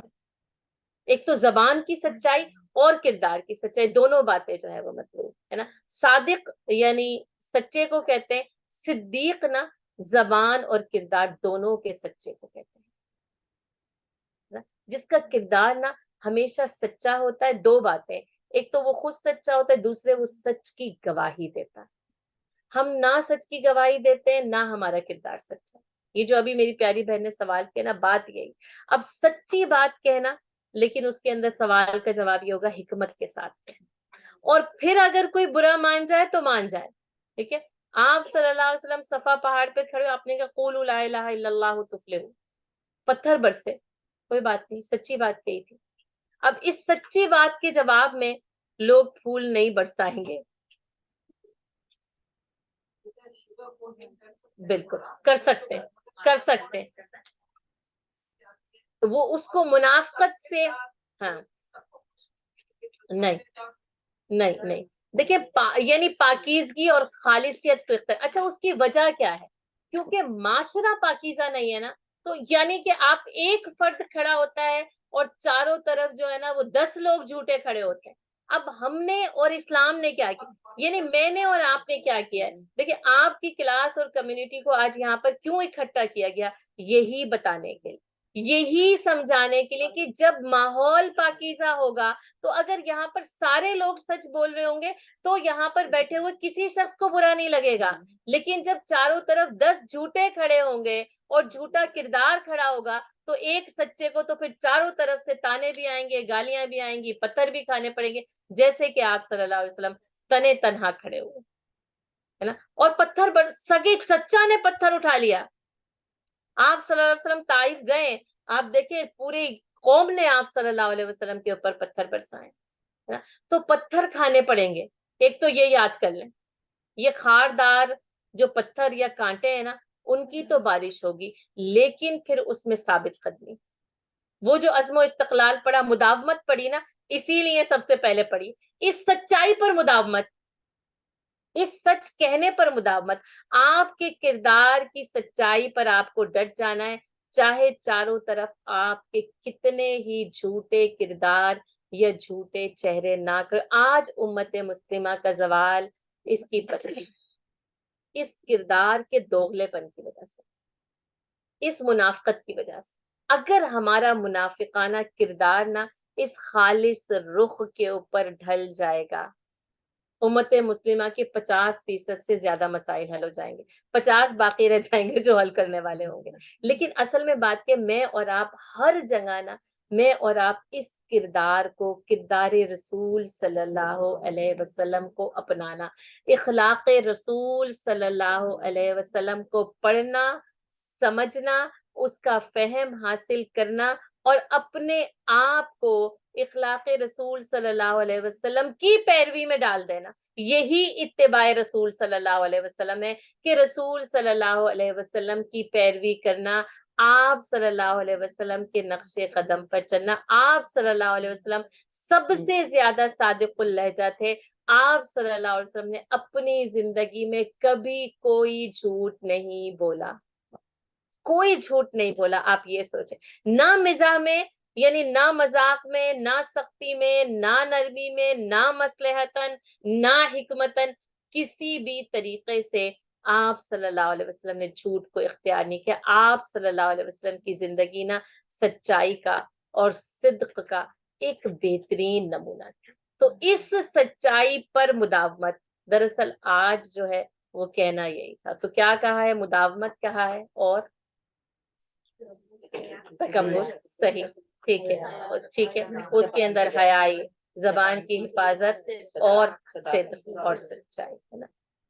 ایک تو زبان کی سچائی اور کردار کی سچائی، دونوں باتیں جو ہے وہ مطلوب ہے نا. صادق یعنی سچے کو کہتے ہیں، صدیق نا زبان اور کردار دونوں کے سچے کو کہتے ہیں. جس کا کردار نا ہمیشہ سچا ہوتا ہے. دو باتیں، ایک تو وہ خود سچا ہوتا ہے، دوسرے وہ سچ کی گواہی دیتا ہے. ہم نہ سچ کی گواہی دیتے ہیں، نہ ہمارا کردار سچا. یہ جو ابھی میری پیاری بہن نے سوال کیا نا، بات یہی. اب سچی بات کہنا، لیکن اس کے اندر سوال کا جواب یہ ہوگا حکمت کے ساتھ. اور پھر اگر کوئی برا مان جائے تو مان جائے. ٹھیک ہے. آپ صلی اللہ علیہ وسلم صفا پہاڑ پہ کھڑے، آپ نے کہا قولوا لا الہ الا اللہ تفلحوا، پتھر برسے، کوئی بات نہیں، سچی بات کہی تھی. اب اس سچی بات کے جواب میں لوگ پھول نہیں برسائیں گے. بالکل کر سکتے وہ اس کو منافقت سے، ہاں نہیں دیکھیں یعنی پاکیزگی اور خالصیت تو اچھا اس کی وجہ کیا ہے؟ کیونکہ معاشرہ پاکیزہ نہیں ہے نا. تو یعنی کہ آپ ایک فرد کھڑا ہوتا ہے اور چاروں طرف جو ہے نا وہ 10 لوگ جھوٹے کھڑے ہوتے ہیں. اب ہم نے اور اسلام نے کیا کیا، یعنی میں نے اور آپ نے کیا کیا ہے؟ دیکھیں آپ کی کلاس اور کمیونٹی کو آج یہاں پر کیوں اکٹھا کیا گیا؟ یہی بتانے کے لیے، یہی سمجھانے کے لیے کہ جب ماحول پاکیزہ ہوگا تو اگر یہاں پر سارے لوگ سچ بول رہے ہوں گے تو یہاں پر بیٹھے ہوئے کسی شخص کو برا نہیں لگے گا. لیکن جب چاروں طرف 10 جھوٹے کھڑے ہوں گے اور جھوٹا کردار کھڑا ہوگا تو ایک سچے کو تو پھر چاروں طرف سے تانے بھی آئیں گے، گالیاں بھی آئیں گی، پتھر بھی کھانے پڑیں گے. جیسے کہ آپ صلی اللہ علیہ وسلم تنے تنہا کھڑے ہوئے ہے نا، اور پتھر سگے چچا نے پتھر اٹھا لیا. آپ صلی اللہ علیہ وسلم طائف گئے, آپ دیکھیں پوری قوم نے آپ صلی اللہ علیہ وسلم کے اوپر پتھر برسائے, ہے نا؟ تو پتھر کھانے پڑیں گے, ایک تو یہ یاد کر لیں, یہ خاردار جو پتھر یا کانٹے ہیں نا, ان کی تو بارش ہوگی, لیکن پھر اس میں ثابت قدمی, وہ جو عزم و استقلال پڑا, مداومت پڑی نا, اسی لیے سب سے پہلے پڑی, اس سچائی پر مداومت, اس سچ کہنے پر مداومت, آپ کے کردار کی سچائی پر آپ کو ڈٹ جانا ہے, چاہے چاروں طرف آپ کے کتنے ہی جھوٹے کردار یا جھوٹے چہرے نہ کر. آج امت مسلمہ کا زوال اس کی پسند, اس کردار کے دوغلے پن کی وجہ سے, اس منافقت کی وجہ سے. اگر ہمارا منافقانہ کردار نہ اس خالص رخ کے اوپر ڈھل جائے گا, امت مسلمہ کے 50% سے زیادہ مسائل حل ہو جائیں گے, 50 باقی رہ جائیں گے جو حل کرنے والے ہوں گے. لیکن اصل میں بات کہ میں اور آپ ہر جگہ نا, میں اور آپ اس کردار کو, کردار رسول صلی اللہ علیہ وسلم کو اپنانا, اخلاق رسول صلی اللہ علیہ وسلم کو پڑھنا, سمجھنا, اس کا فہم حاصل کرنا, اور اپنے آپ کو اخلاق رسول صلی اللہ علیہ وسلم کی پیروی میں ڈال دینا. یہی اتباع رسول صلی اللہ علیہ وسلم ہے, کہ رسول صلی اللہ علیہ وسلم کی پیروی کرنا, آپ صلی اللہ علیہ وسلم کے نقش قدم پر چلنا. آپ صلی اللہ علیہ وسلم سب سے زیادہ صادق اللہجہ تھے, آپ صلی اللہ علیہ وسلم نے اپنی زندگی میں کبھی کوئی جھوٹ نہیں بولا, کوئی جھوٹ نہیں بولا. آپ یہ سوچیں, نہ مزاح میں, یعنی نہ مذاق میں, نہ سختی میں, نہ نرمی میں, نہ مصلحتاً, نہ حکمتاً, کسی بھی طریقے سے آپ صلی اللہ علیہ وسلم نے جھوٹ کو اختیار نہیں کیا. آپ صلی اللہ علیہ وسلم کی زندگی نا سچائی کا اور صدق کا ایک بہترین نمونہ تھا. تو اس سچائی پر مداومت, دراصل آج جو ہے وہ کہنا یہی تھا. تو کیا کہا ہے, مداومت کہا ہے, اور تکبر, صحیح, ٹھیک ہے, ٹھیک ہے, اس کے اندر حیائی, زبان کی حفاظت, اور صدق اور سچائی, ہے نا.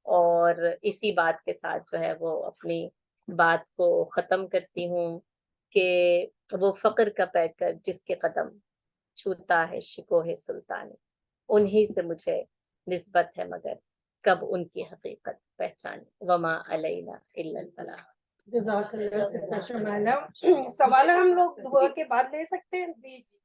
اور اسی بات کے ساتھ جو ہے وہ اپنی بات کو ختم کرتی ہوں, کہ وہ فقر کا پیکر جس کے قدم چھوتا ہے شکوہ سلطان, انہی سے مجھے نسبت ہے, مگر کب ان کی حقیقت پہچانے. وما علینا الا البلاغ. جزاک اللہ سسٹر شمائلہ. سوال ہم لوگ دعا کے بعد لے سکتے ہیں پلیز؟